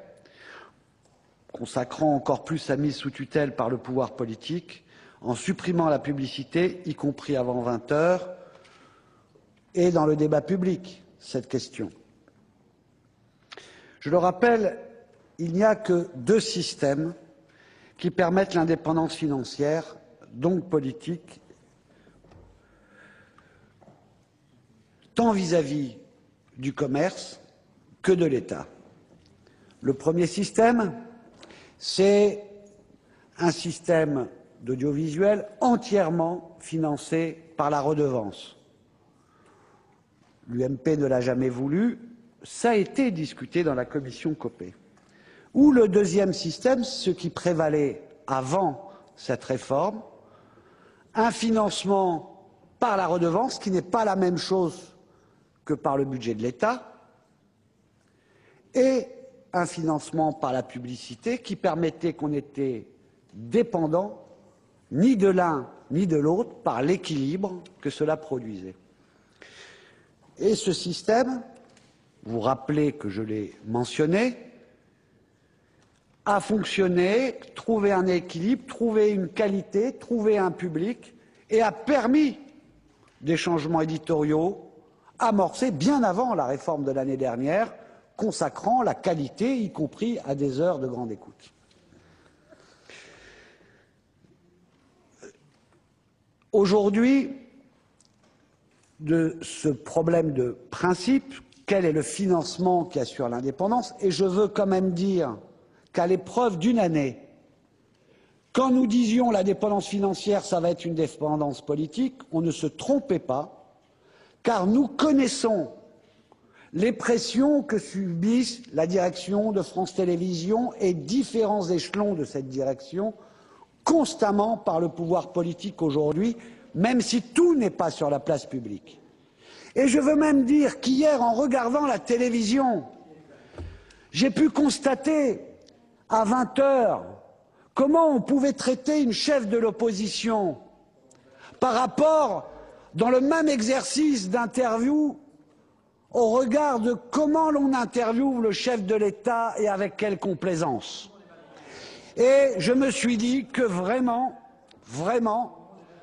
S6: consacrant encore plus sa mise sous tutelle par le pouvoir politique, en supprimant la publicité, y compris avant 20 heures, et dans le débat public, cette question. Je le rappelle, il n'y a que deux systèmes qui permettent l'indépendance financière, donc politique, tant vis-à-vis du commerce que de l'État. Le premier système, c'est un système d'audiovisuel entièrement financé par la redevance. L'UMP ne l'a jamais voulu, ça a été discuté dans la commission Copé. Ou le deuxième système, ce qui prévalait avant cette réforme, un financement par la redevance, qui n'est pas la même chose que par le budget de l'État, et un financement par la publicité qui permettait qu'on était dépendant ni de l'un ni de l'autre par l'équilibre que cela produisait. Et ce système, vous vous rappelez que je l'ai mentionné, a fonctionné, trouvé un équilibre, trouvé une qualité, trouvé un public et a permis des changements éditoriaux amorcés bien avant la réforme de l'année dernière, consacrant la qualité, y compris à des heures de grande écoute. Aujourd'hui, de ce problème de principe, quel est le financement qui assure l'indépendance? Et je veux quand même dire qu'à l'épreuve d'une année, quand nous disions la dépendance financière, ça va être une dépendance politique, on ne se trompait pas, car nous connaissons les pressions que subissent la direction de France Télévisions et différents échelons de cette direction constamment par le pouvoir politique aujourd'hui, même si tout n'est pas sur la place publique. Et je veux même dire qu'hier, en regardant la télévision, j'ai pu constater à 20 heures comment on pouvait traiter une chef de l'opposition par rapport, dans le même exercice d'interview, au regard de comment l'on interviewe le chef de l'État et avec quelle complaisance. Et je me suis dit que vraiment,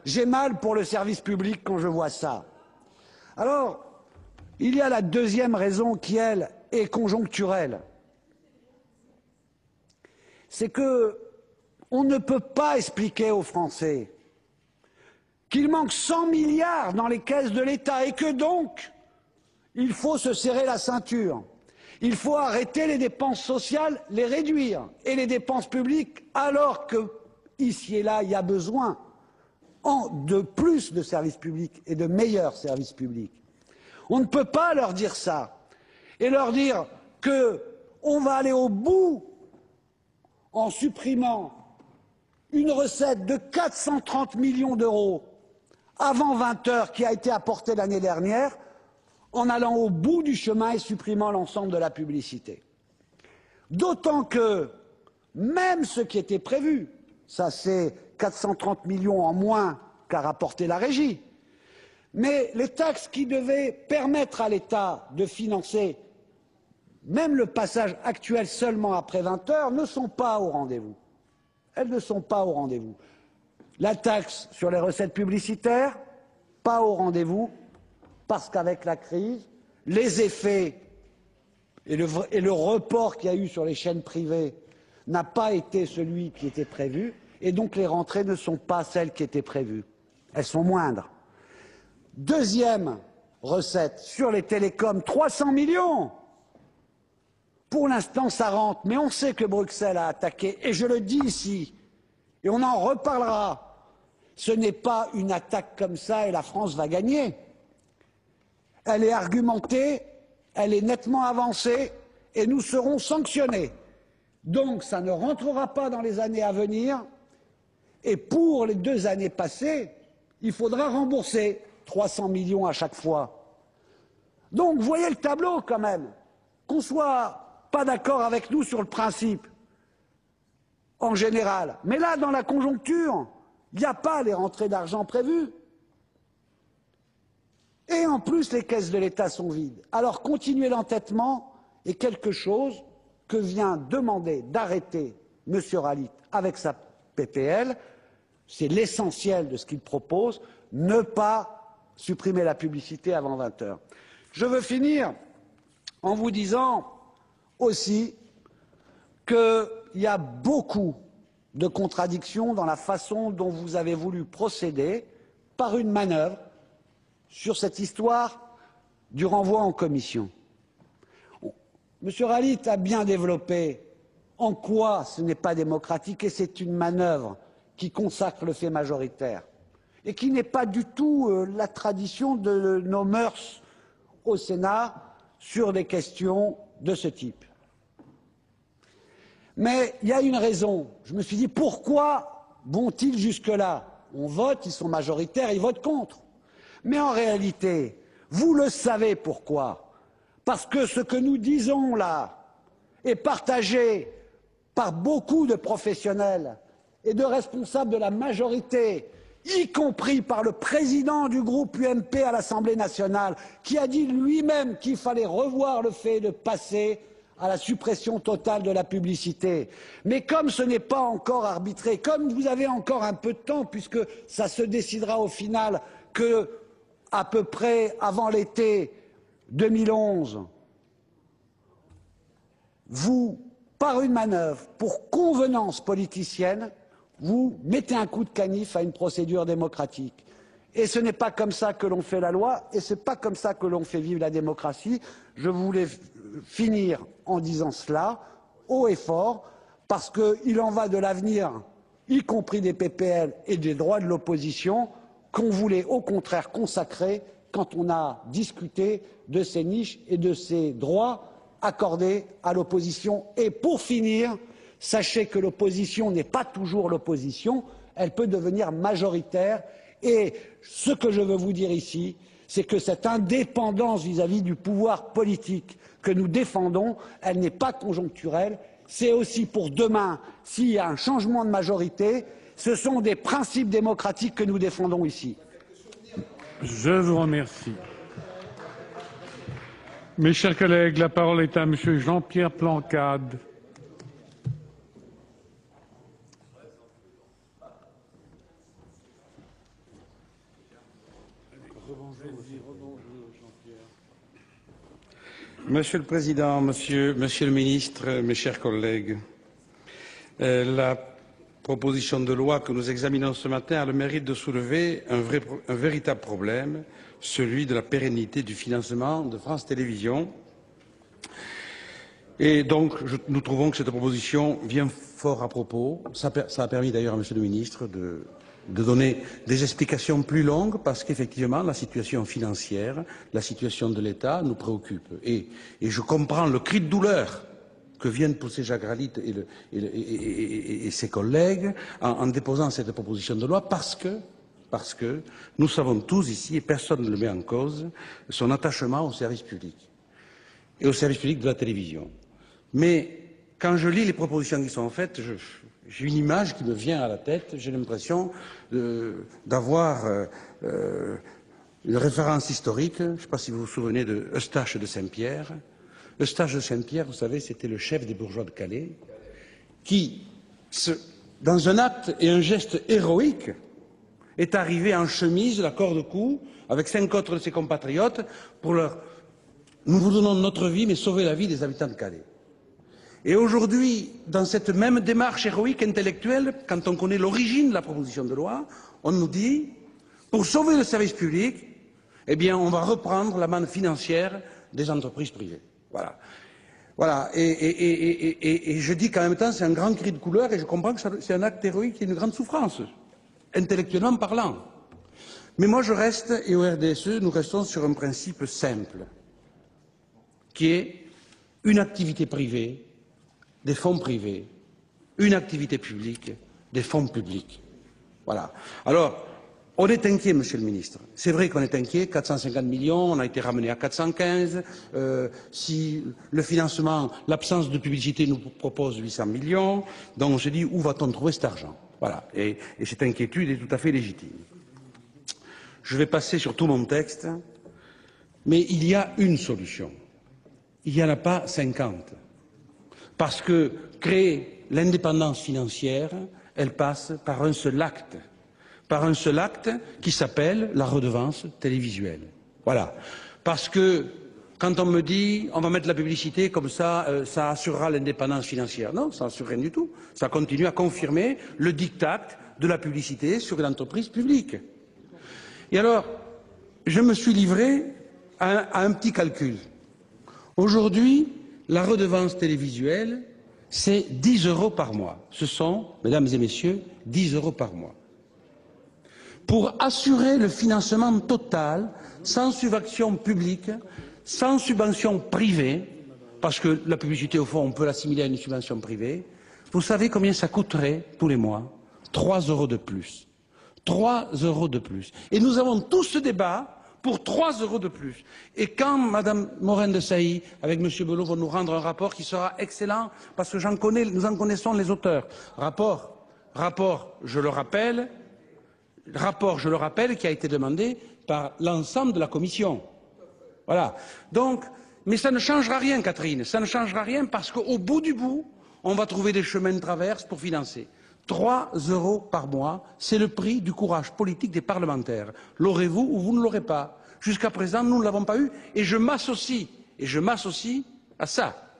S6: j'ai mal pour le service public quand je vois ça. Alors, il y a la deuxième raison qui, elle, est conjoncturelle. C'est que on ne peut pas expliquer aux Français qu'il manque 100 milliards dans les caisses de l'État et que donc, il faut se serrer la ceinture. Il faut arrêter les dépenses sociales, les réduire, et les dépenses publiques, alors que, ici et là, il y a besoin de plus de services publics et de meilleurs services publics. On ne peut pas leur dire ça et leur dire qu'on va aller au bout en supprimant une recette de 430 millions d'euros avant 20 heures qui a été apportée l'année dernière, en allant au bout du chemin et supprimant l'ensemble de la publicité. D'autant que même ce qui était prévu, ça c'est 430 millions en moins qu'a rapporté la régie, mais les taxes qui devaient permettre à l'État de financer même le passage actuel seulement après 20 heures ne sont pas au rendez-vous. Elles ne sont pas au rendez-vous. La taxe sur les recettes publicitaires, pas au rendez-vous, parce qu'avec la crise, les effets et le report qu'il y a eu sur les chaînes privées n'a pas été celui qui était prévu, et donc les rentrées ne sont pas celles qui étaient prévues. Elles sont moindres. Deuxième recette, sur les télécoms, 300 millions. Pour l'instant, ça rentre, mais on sait que Bruxelles a attaqué, et je le dis ici, et on en reparlera. Ce n'est pas une attaque comme ça et la France va gagner. Elle est argumentée, elle est nettement avancée, et nous serons sanctionnés. Donc, ça ne rentrera pas dans les années à venir, et pour les 2 années passées, il faudra rembourser 300 millions à chaque fois. Donc, vous voyez le tableau quand même, qu'on soit pas d'accord avec nous sur le principe, en général. Mais là, dans la conjoncture, il n'y a pas les rentrées d'argent prévues. Et en plus, les caisses de l'État sont vides. Alors, continuer l'entêtement est quelque chose que vient demander d'arrêter M. Rallit avec sa PPL. C'est l'essentiel de ce qu'il propose, ne pas supprimer la publicité avant 20 heures. Je veux finir en vous disant aussi qu'il y a beaucoup de contradictions dans la façon dont vous avez voulu procéder par une manœuvre sur cette histoire du renvoi en commission. M. Rallit a bien développé en quoi ce n'est pas démocratique et c'est une manœuvre qui consacre le fait majoritaire et qui n'est pas du tout la tradition de nos mœurs au Sénat sur des questions de ce type. Mais il y a une raison. Je me suis dit, pourquoi vont-ils jusque-là? On vote, ils sont majoritaires, ils votent contre. Mais en réalité, vous le savez pourquoi. Parce que ce que nous disons là est partagé par beaucoup de professionnels et de responsables de la majorité, y compris par le président du groupe UMP à l'Assemblée nationale, qui a dit lui-même qu'il fallait revoir le fait de passer à la suppression totale de la publicité. Mais comme ce n'est pas encore arbitré, comme vous avez encore un peu de temps, puisque ça se décidera au final que à peu près avant l'été 2011, vous, par une manœuvre, pour convenance politicienne, vous mettez un coup de canif à une procédure démocratique. Et ce n'est pas comme ça que l'on fait la loi, et ce n'est pas comme ça que l'on fait vivre la démocratie. Je voulais finir en disant cela, haut et fort, parce qu'il en va de l'avenir, y compris des PPL et des droits de l'opposition, qu'on voulait au contraire consacrer quand on a discuté de ces niches et de ces droits accordés à l'opposition. Et pour finir, sachez que l'opposition n'est pas toujours l'opposition, elle peut devenir majoritaire. Et ce que je veux vous dire ici, c'est que cette indépendance vis-à-vis du pouvoir politique que nous défendons, elle n'est pas conjoncturelle, c'est aussi pour demain, s'il y a un changement de majorité, ce sont des principes démocratiques que nous défendons ici.
S2: Je vous remercie. Mes chers collègues, la parole est à M. Jean-Pierre Plancade.
S7: Monsieur le Président, Monsieur le Ministre, mes chers collègues, la proposition de loi que nous examinons ce matin a le mérite de soulever un véritable problème, celui de la pérennité du financement de France Télévisions. Et donc, nous trouvons que cette proposition vient fort à propos. Ça a permis d'ailleurs à Monsieur le Ministre de donner des explications plus longues parce qu'effectivement, la situation financière, la situation de l'État nous préoccupe. Et je comprends le cri de douleur que viennent pousser Jacques Rallit et ses collègues en déposant cette proposition de loi parce que nous savons tous ici, et personne ne le met en cause, son attachement au service public et au service public de la télévision. Mais quand je lis les propositions qui sont faites, j'ai une image qui me vient à la tête, j'ai l'impression d'avoir une référence historique. Je ne sais pas si vous vous souvenez de Eustache de Saint-Pierre. Eustache de Saint-Pierre, vous savez, c'était le chef des bourgeois de Calais, qui, dans un acte et un geste héroïque, est arrivé en chemise, la corde au cou, avec 5 autres de ses compatriotes, pour leur « nous vous donnons notre vie, mais sauvez la vie des habitants de Calais ». Et aujourd'hui, dans cette même démarche héroïque intellectuelle, quand on connaît l'origine de la proposition de loi, on nous dit, pour sauver le service public, eh bien, on va reprendre la manne financière des entreprises privées. Voilà. Voilà. Et je dis qu'en même temps, c'est un grand cri de couleur et je comprends que c'est un acte héroïque et une grande souffrance, intellectuellement parlant. Mais moi, je reste, et au RDSE, nous restons sur un principe simple, qui est une activité privée, des fonds privés, une activité publique, des fonds publics. Voilà. Alors, on est inquiet, Monsieur le Ministre. C'est vrai qu'on est inquiet, 450 millions, on a été ramené à 415. Si le financement, l'absence de publicité nous propose 800 millions, donc on se dit, où va-t-on trouver cet argent? Voilà. Et cette inquiétude est tout à fait légitime. Je vais passer sur tout mon texte, mais il y a une solution. Il n'y en a pas 50. Parce que créer l'indépendance financière, elle passe par un seul acte qui s'appelle la redevance télévisuelle. Voilà. Parce que quand on me dit on va mettre la publicité comme ça, ça assurera l'indépendance financière. Non, ça n'assure rien du tout. Ça continue à confirmer le diktat de la publicité sur l'entreprise publique. Et alors, je me suis livré à un petit calcul. Aujourd'hui, La redevance télévisuelle, c'est 10 € par mois. Ce sont, mesdames et messieurs, 10 € par mois. Pour assurer le financement total, sans subvention publique, sans subvention privée, parce que la publicité, au fond, on peut l'assimiler à une subvention privée, vous savez combien ça coûterait tous les mois? 3 € de plus. 3 € de plus. Et nous avons tout ce débat pour 3 € de plus. Et quand Mme Morin-Desailly, avec M. Belot, vont nous rendre un rapport qui sera excellent, parce que nous en connaissons les auteurs. Rapport, je le rappelle, qui a été demandé par l'ensemble de la Commission. Voilà. Donc, mais ça ne changera rien, Catherine. Ça ne changera rien parce qu'au bout du bout, on va trouver des chemins de traverse pour financer. 3 € par mois, c'est le prix du courage politique des parlementaires. L'aurez-vous ou vous ne l'aurez pas? Jusqu'à présent, nous ne l'avons pas eu et je m'associe à ça.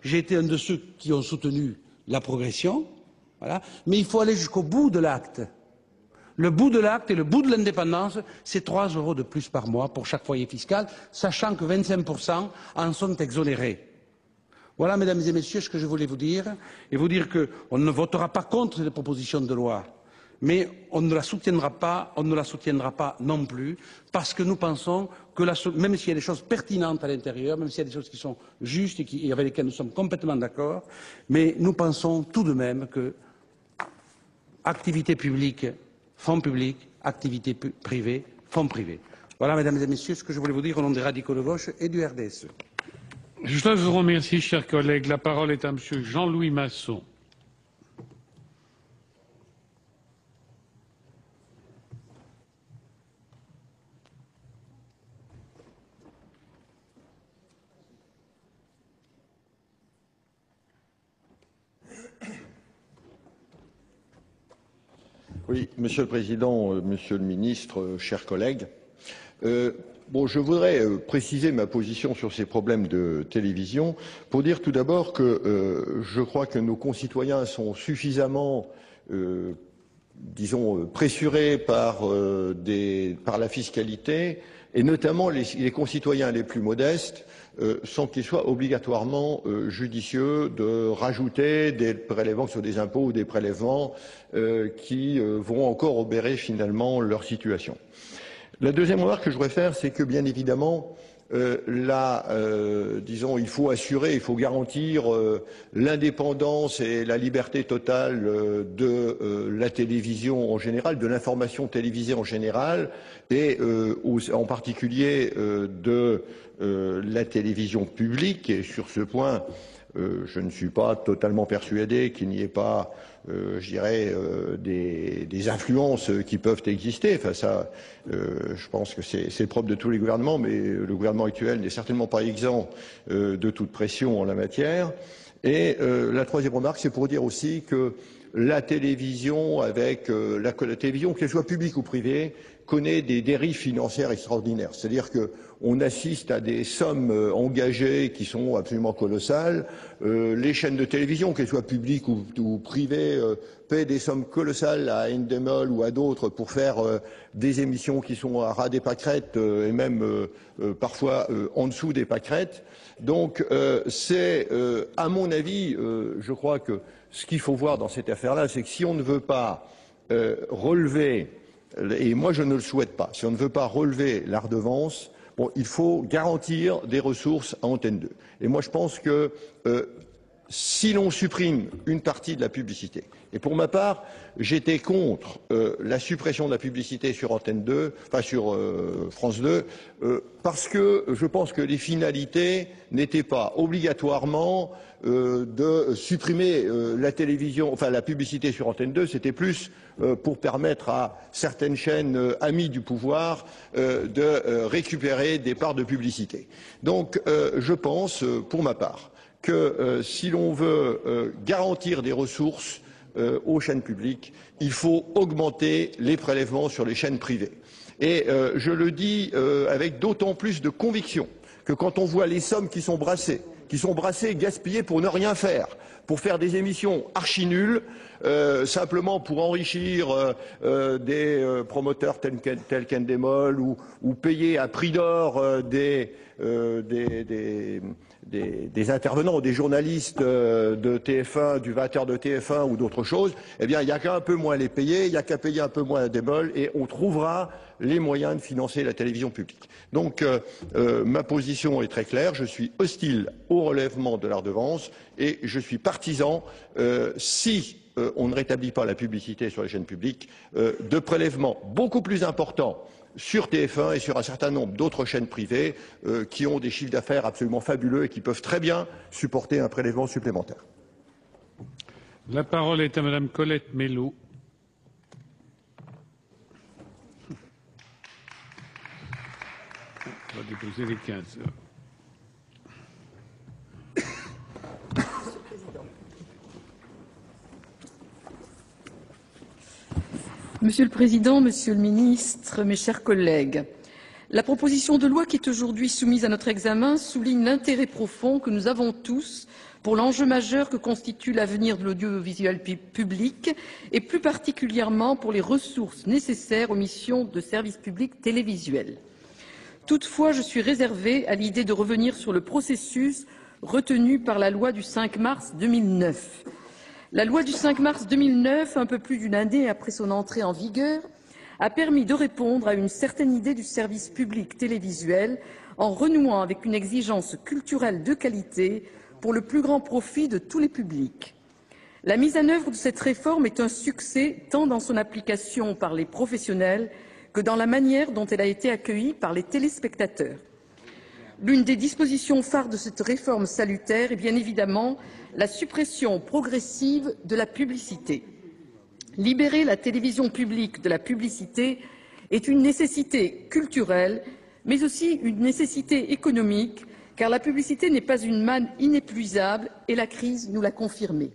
S7: J'ai été un de ceux qui ont soutenu la progression, voilà, mais il faut aller jusqu'au bout de l'acte. Le bout de l'acte et le bout de l'indépendance, c'est 3 € de plus par mois pour chaque foyer fiscal, sachant que 25% en sont exonérés. Voilà, mesdames et messieurs, ce que je voulais vous dire, et vous dire qu'on ne votera pas contre cette proposition de loi, mais on ne la soutiendra pas non plus, parce que nous pensons que, même s'il y a des choses pertinentes à l'intérieur, même s'il y a des choses qui sont justes et avec lesquelles nous sommes complètement d'accord, mais nous pensons tout de même que activité publique, fonds publics, activité privée, fonds privés. Voilà, mesdames et messieurs, ce que je voulais vous dire au nom des radicaux de gauche et du RDSE.
S2: Je vous remercie, chers collègues. La parole est à M. Jean-Louis Masson.
S8: Oui, Monsieur le Président, Monsieur le Ministre, chers collègues. Je voudrais préciser ma position sur ces problèmes de télévision pour dire tout d'abord que je crois que nos concitoyens sont suffisamment, disons, pressurés par la fiscalité, et notamment les concitoyens les plus modestes, sans qu'il soit obligatoirement judicieux de rajouter des prélèvements sur des impôts ou des prélèvements qui vont encore obérer finalement leur situation. La deuxième remarque que je voudrais faire, c'est que bien évidemment, disons, il faut assurer, il faut garantir l'indépendance et la liberté totale de la télévision en général, de l'information télévisée en général, et en particulier de la télévision publique. Et sur ce point, je ne suis pas totalement persuadé qu'il n'y ait pas, je dirais, des influences qui peuvent exister. Enfin, ça, je pense que c'est propre de tous les gouvernements, mais le gouvernement actuel n'est certainement pas exempt de toute pression en la matière. Et la troisième remarque, c'est pour dire aussi que la télévision, la télévision, qu'elle soit publique ou privée, connaît des dérives financières extraordinaires. C'est-à-dire qu'on assiste à des sommes engagées qui sont absolument colossales. Les chaînes de télévision, qu'elles soient publiques ou privées, paient des sommes colossales à Endemol ou à d'autres pour faire des émissions qui sont à ras des pâquerettes et même parfois en dessous des pâquerettes. Donc c'est, à mon avis, je crois que ce qu'il faut voir dans cette affaire-là, c'est que si on ne veut pas relever, et moi je ne le souhaite pas, si on ne veut pas relever la redevance, il faut garantir des ressources à Antenne 2. Et moi je pense que si l'on supprime une partie de la publicité, et pour ma part, j'étais contre la suppression de la publicité sur Antenne 2, enfin sur France 2, parce que je pense que les finalités n'étaient pas obligatoirement de supprimer la télévision, enfin la publicité sur Antenne 2, c'était plus pour permettre à certaines chaînes amies du pouvoir de récupérer des parts de publicité. Donc je pense, pour ma part, que si l'on veut garantir des ressources aux chaînes publiques, il faut augmenter les prélèvements sur les chaînes privées. Et je le dis avec d'autant plus de conviction que quand on voit les sommes qui sont brassées, gaspillées pour ne rien faire, pour faire des émissions archi nulles, simplement pour enrichir des promoteurs tels qu'Endemol ou payer à prix d'or des des intervenants, des journalistes de TF1, du 20h de TF1 ou d'autres choses, eh bien, il n'y a qu'à un peu moins les payer, il n'y a qu'à payer un peu moins des bols et on trouvera les moyens de financer la télévision publique. Donc, ma position est très claire. Je suis hostile au relèvement de la redevance et je suis partisan, si on ne rétablit pas la publicité sur les chaînes publiques, de prélèvements beaucoup plus importants sur TF1 et sur un certain nombre d'autres chaînes privées qui ont des chiffres d'affaires absolument fabuleux et qui peuvent très bien supporter un prélèvement supplémentaire.
S2: La parole est à Madame Colette Mélot. On va déposer les 15 heures.
S9: Monsieur le Président, Monsieur le Ministre, mes chers collègues, la proposition de loi qui est aujourd'hui soumise à notre examen souligne l'intérêt profond que nous avons tous pour l'enjeu majeur que constitue l'avenir de l'audiovisuel public et plus particulièrement pour les ressources nécessaires aux missions de service public télévisuel. Toutefois, je suis réservée à l'idée de revenir sur le processus retenu par la loi du 5 mars 2009. La loi du 5 mars 2009, un peu plus d'une année après son entrée en vigueur, a permis de répondre à une certaine idée du service public télévisuel en renouant avec une exigence culturelle de qualité pour le plus grand profit de tous les publics. La mise en œuvre de cette réforme est un succès tant dans son application par les professionnels que dans la manière dont elle a été accueillie par les téléspectateurs. L'une des dispositions phares de cette réforme salutaire est bien évidemment la suppression progressive de la publicité. Libérer la télévision publique de la publicité est une nécessité culturelle, mais aussi une nécessité économique, car la publicité n'est pas une manne inépuisable et la crise nous l'a confirmé.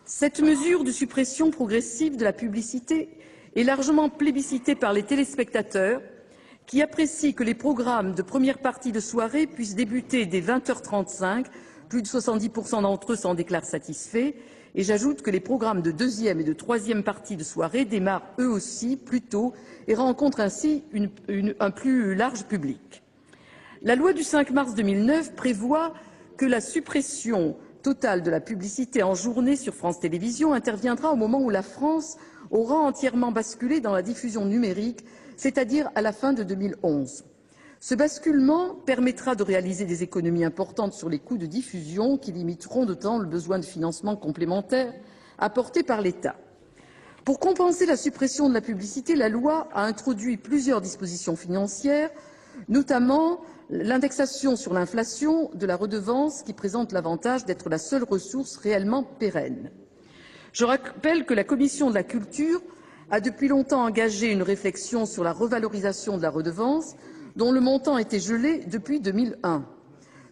S9: Cette mesure de suppression progressive de la publicité est largement plébiscitée par les téléspectateurs, qui apprécient que les programmes de première partie de soirée puissent débuter dès 20h35, plus de 70% d'entre eux s'en déclarent satisfaits, et j'ajoute que les programmes de deuxième et de troisième partie de soirée démarrent eux aussi plus tôt et rencontrent ainsi un plus large public. La loi du 5 mars 2009 prévoit que la suppression totale de la publicité en journée sur France Télévisions interviendra au moment où la France aura entièrement basculé dans la diffusion numérique, c'est-à-dire à la fin de 2011. Ce basculement permettra de réaliser des économies importantes sur les coûts de diffusion qui limiteront d'autant le besoin de financement complémentaire apporté par l'État. Pour compenser la suppression de la publicité, la loi a introduit plusieurs dispositions financières, notamment l'indexation sur l'inflation de la redevance qui présente l'avantage d'être la seule ressource réellement pérenne. Je rappelle que la Commission de la culture a depuis longtemps engagé une réflexion sur la revalorisation de la redevance, dont le montant était gelé depuis 2001.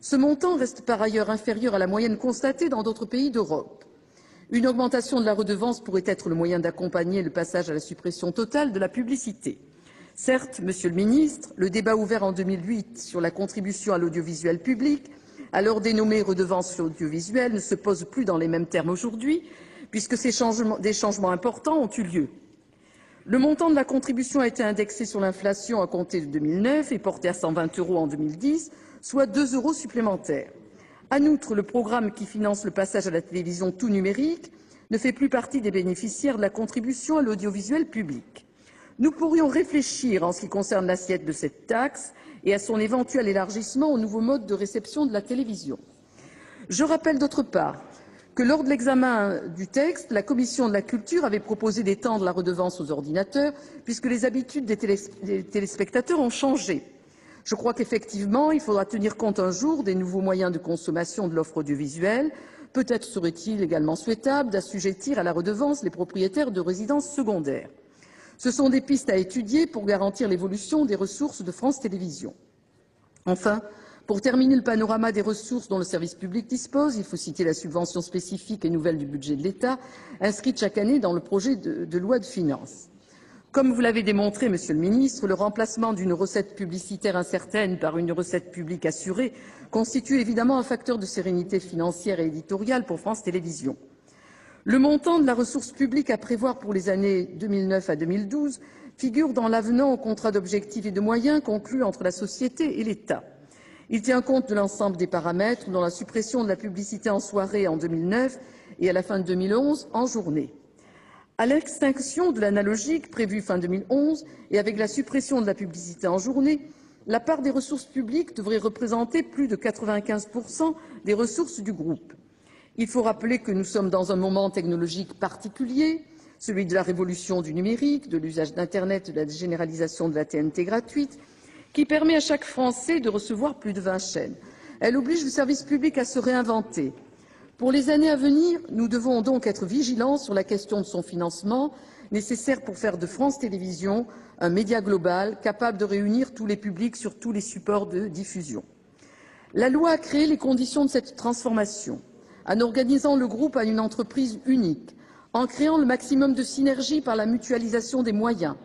S9: Ce montant reste par ailleurs inférieur à la moyenne constatée dans d'autres pays d'Europe. Une augmentation de la redevance pourrait être le moyen d'accompagner le passage à la suppression totale de la publicité. Certes, Monsieur le Ministre, le débat ouvert en 2008 sur la contribution à l'audiovisuel public, alors dénommée redevance audiovisuelle, ne se pose plus dans les mêmes termes aujourd'hui, puisque des changements importants ont eu lieu. Le montant de la contribution a été indexé sur l'inflation à compter de 2009 et porté à 120 € en 2010, soit 2 € supplémentaires. En outre, le programme qui finance le passage à la télévision tout numérique ne fait plus partie des bénéficiaires de la contribution à l'audiovisuel public. Nous pourrions réfléchir en ce qui concerne l'assiette de cette taxe et à son éventuel élargissement aux nouveaux modes de réception de la télévision. Je rappelle d'autre part que lors de l'examen du texte, la Commission de la culture avait proposé d'étendre la redevance aux ordinateurs, puisque les habitudes des téléspectateurs ont changé. Je crois qu'effectivement, il faudra tenir compte un jour des nouveaux moyens de consommation de l'offre audiovisuelle. Peut-être serait-il également souhaitable d'assujettir à la redevance les propriétaires de résidences secondaires. Ce sont des pistes à étudier pour garantir l'évolution des ressources de France Télévisions. Enfin, pour terminer le panorama des ressources dont le service public dispose, il faut citer la subvention spécifique et nouvelle du budget de l'État, inscrite chaque année dans le projet de loi de finances. Comme vous l'avez démontré, Monsieur le Ministre, le remplacement d'une recette publicitaire incertaine par une recette publique assurée constitue évidemment un facteur de sérénité financière et éditoriale pour France Télévisions. Le montant de la ressource publique à prévoir pour les années 2009 à 2012 figure dans l'avenant au contrat d'objectifs et de moyens conclu entre la société et l'État. Il tient compte de l'ensemble des paramètres, dont la suppression de la publicité en soirée en 2009 et à la fin de 2011 en journée. À l'extinction de l'analogique prévue fin 2011 et avec la suppression de la publicité en journée, la part des ressources publiques devrait représenter plus de 95% des ressources du groupe. Il faut rappeler que nous sommes dans un moment technologique particulier, celui de la révolution du numérique, de l'usage d'Internet, de la généralisation de la TNT gratuite, qui permet à chaque Français de recevoir plus de 20 chaînes. Elle oblige le service public à se réinventer. Pour les années à venir, nous devons donc être vigilants sur la question de son financement, nécessaire pour faire de France Télévisions un média global capable de réunir tous les publics sur tous les supports de diffusion. La loi a créé les conditions de cette transformation, en organisant le groupe à une entreprise unique, en créant le maximum de synergie par la mutualisation des moyens.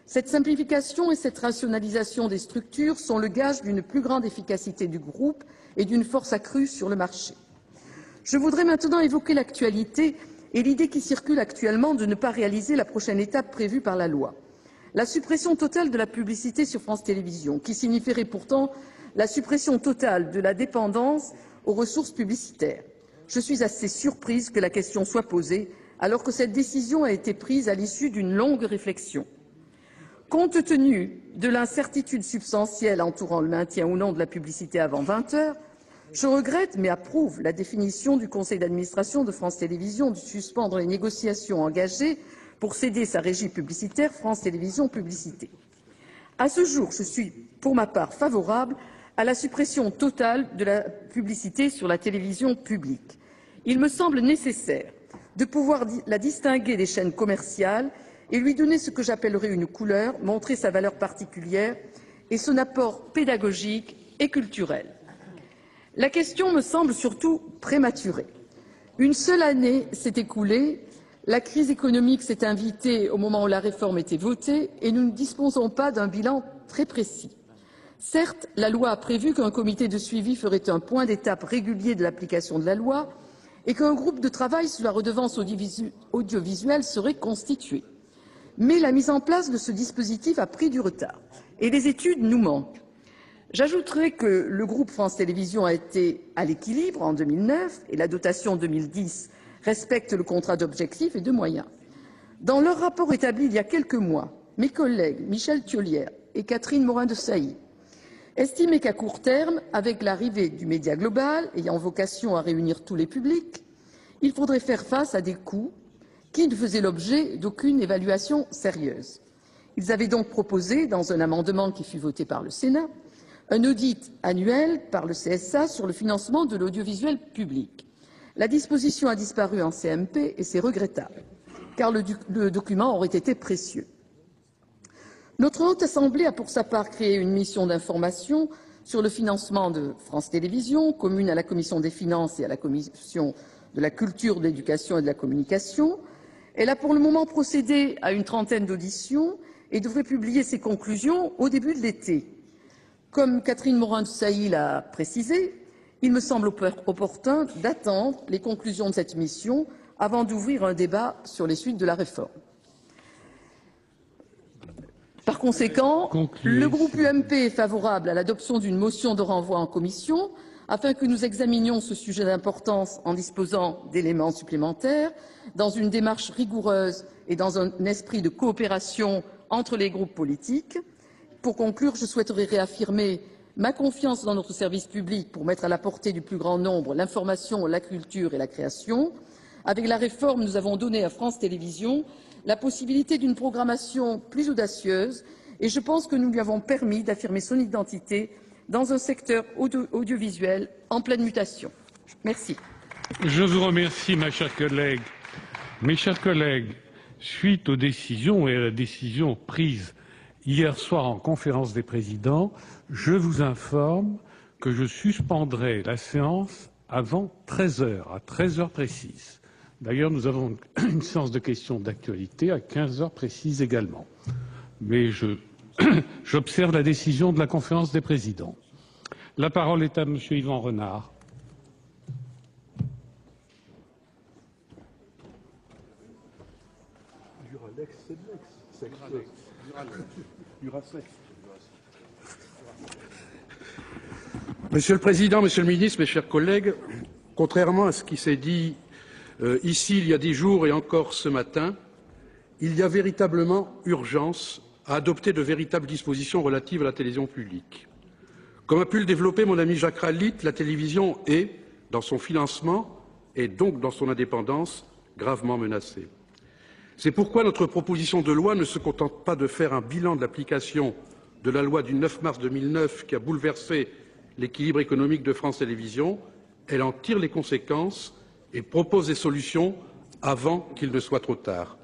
S9: Cette simplification et cette rationalisation des structures sont le gage d'une plus grande efficacité du groupe et d'une force accrue sur le marché. Je voudrais maintenant évoquer l'actualité et l'idée qui circule actuellement de ne pas réaliser la prochaine étape prévue par la loi. La suppression totale de la publicité sur France Télévisions, qui signifierait pourtant la suppression totale de la dépendance aux ressources publicitaires. Je suis assez surprise que la question soit posée, alors que cette décision a été prise à l'issue d'une longue réflexion. Compte tenu de l'incertitude substantielle entourant le maintien ou non de la publicité avant 20 heures, je regrette mais approuve la définition du conseil d'administration de France Télévisions de suspendre les négociations engagées pour céder sa régie publicitaire France Télévisions Publicité. À ce jour, je suis pour ma part favorable à la suppression totale de la publicité sur la télévision publique. Il me semble nécessaire de pouvoir la distinguer des chaînes commerciales et lui donner ce que j'appellerais une couleur, montrer sa valeur particulière et son apport pédagogique et culturel. La question me semble surtout prématurée. Une seule année s'est écoulée, la crise économique s'est invitée au moment où la réforme était votée et nous ne disposons pas d'un bilan très précis. Certes, la loi a prévu qu'un comité de suivi ferait un point d'étape régulier de l'application de la loi et qu'un groupe de travail sur la redevance audiovisuelle serait constitué. Mais la mise en place de ce dispositif a pris du retard et les études nous manquent. J'ajouterai que le groupe France Télévisions a été à l'équilibre en 2009 et la dotation 2010 respecte le contrat d'objectifs et de moyens. Dans leur rapport établi il y a quelques mois, mes collègues Michel Thiollière et Catherine Morin-Desailly estimaient qu'à court terme, avec l'arrivée du média global ayant vocation à réunir tous les publics, il faudrait faire face à des coûts qui ne faisaient l'objet d'aucune évaluation sérieuse. Ils avaient donc proposé, dans un amendement qui fut voté par le Sénat, un audit annuel par le CSA sur le financement de l'audiovisuel public. La disposition a disparu en CMP et c'est regrettable, car le document aurait été précieux. Notre Haute Assemblée a pour sa part créé une mission d'information sur le financement de France Télévisions, commune à la Commission des finances et à la Commission de la culture, de l'éducation et de la communication. Elle a pour le moment procédé à une trentaine d'auditions et devrait publier ses conclusions au début de l'été. Comme Catherine Morin-Desailly l'a précisé, il me semble opportun d'attendre les conclusions de cette mission avant d'ouvrir un débat sur les suites de la réforme. Par conséquent, le groupe UMP est favorable à l'adoption d'une motion de renvoi en commission afin que nous examinions ce sujet d'importance en disposant d'éléments supplémentaires, dans une démarche rigoureuse et dans un esprit de coopération entre les groupes politiques. Pour conclure, je souhaiterais réaffirmer ma confiance dans notre service public pour mettre à la portée du plus grand nombre l'information, la culture et la création. Avec la réforme, nous avons donné à France Télévisions la possibilité d'une programmation plus audacieuse et je pense que nous lui avons permis d'affirmer son identité dans un secteur audiovisuel en pleine mutation. Merci.
S2: Je vous remercie, ma chère collègue. Mes chers collègues, suite aux décisions et à la décision prise hier soir en conférence des présidents, je vous informe que je suspendrai la séance avant 13 heures, à 13 heures précises. D'ailleurs, nous avons une séance de questions d'actualité à 15 heures précises également. Mais j'observe la décision de la conférence des présidents. La parole est à Monsieur Yvan Renard.
S7: Monsieur le Président, Monsieur le Ministre, mes chers collègues, contrairement à ce qui s'est dit ici il y a 10 jours et encore ce matin, il y a véritablement urgence à adopter de véritables dispositions relatives à la télévision publique. Comme a pu le développer mon ami Jacques Ralite, la télévision est, dans son financement et donc dans son indépendance, gravement menacée. C'est pourquoi notre proposition de loi ne se contente pas de faire un bilan de l'application de la loi du 9 mars 2009 qui a bouleversé l'équilibre économique de France Télévisions, elle en tire les conséquences et propose des solutions avant qu'il ne soit trop tard.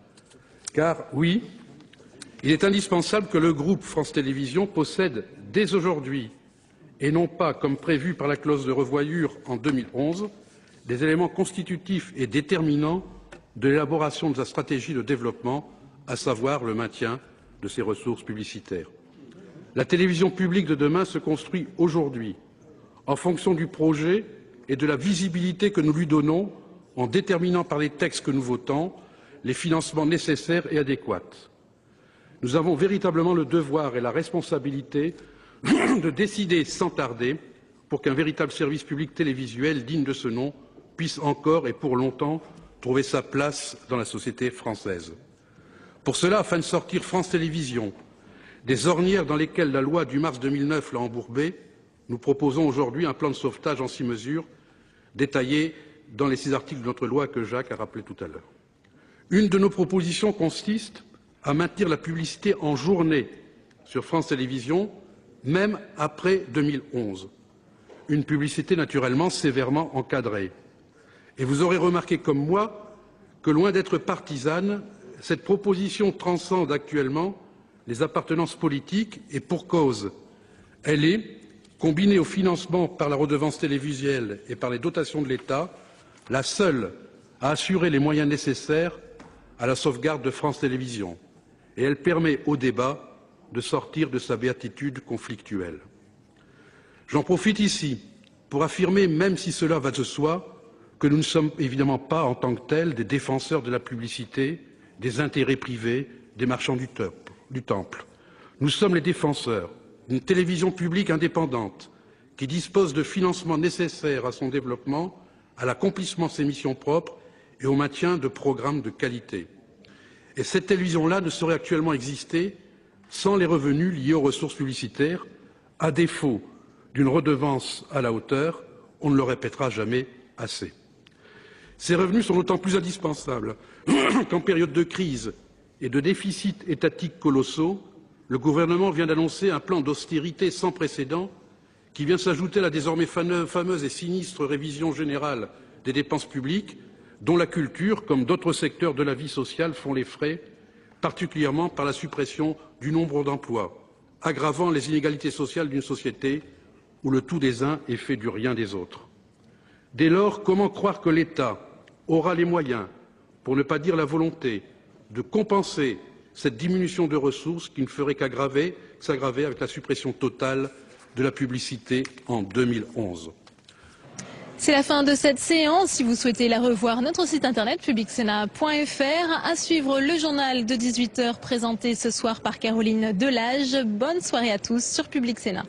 S7: Car oui, il est indispensable que le groupe France Télévisions possède dès aujourd'hui, et non pas comme prévu par la clause de revoyure en 2011, des éléments constitutifs et déterminants de l'élaboration de sa stratégie de développement, à savoir le maintien de ses ressources publicitaires. La télévision publique de demain se construit aujourd'hui en fonction du projet et de la visibilité que nous lui donnons en déterminant par les textes que nous votons les financements nécessaires et adéquats. Nous avons véritablement le devoir et la responsabilité de décider sans tarder pour qu'un véritable service public télévisuel digne de ce nom puisse encore et pour longtemps trouver sa place dans la société française. Pour cela, afin de sortir France Télévisions des ornières dans lesquelles la loi du mars 2009 l'a embourbée, nous proposons aujourd'hui un plan de sauvetage en 6 mesures, détaillé dans les 6 articles de notre loi que Jacques a rappelé tout à l'heure. Une de nos propositions consiste à maintenir la publicité en journée sur France Télévisions, même après 2011. Une publicité naturellement sévèrement encadrée. Et vous aurez remarqué comme moi que, loin d'être partisane, cette proposition transcende actuellement les appartenances politiques et pour cause. Elle est, combinée au financement par la redevance télévisuelle et par les dotations de l'État, la seule à assurer les moyens nécessaires à la sauvegarde de France Télévisions. Et elle permet au débat de sortir de sa béatitude conflictuelle. J'en profite ici pour affirmer, même si cela va de soi, que nous ne sommes évidemment pas en tant que tels des défenseurs de la publicité, des intérêts privés, des marchands du temple. Nous sommes les défenseurs d'une télévision publique indépendante qui dispose de financements nécessaires à son développement, à l'accomplissement de ses missions propres et au maintien de programmes de qualité. Et cette télévision-là ne saurait actuellement exister sans les revenus liés aux ressources publicitaires. À défaut d'une redevance à la hauteur, on ne le répétera jamais assez. Ces revenus sont d'autant plus indispensables qu'en période de crise et de déficits étatiques colossaux, le gouvernement vient d'annoncer un plan d'austérité sans précédent qui vient s'ajouter à la désormais fameuse et sinistre révision générale des dépenses publiques dont la culture, comme d'autres secteurs de la vie sociale, font les frais, particulièrement par la suppression du nombre d'emplois, aggravant les inégalités sociales d'une société où le tout des uns est fait du rien des autres. Dès lors, comment croire que l'État aura les moyens, pour ne pas dire la volonté, de compenser cette diminution de ressources qui ne ferait s'aggraver avec la suppression totale de la publicité en 2011.
S1: C'est la fin de cette séance. Si vous souhaitez la revoir, notre site internet publicsénat.fr. À suivre le journal de 18 h présenté ce soir par Caroline Delage. Bonne soirée à tous sur Public Sénat.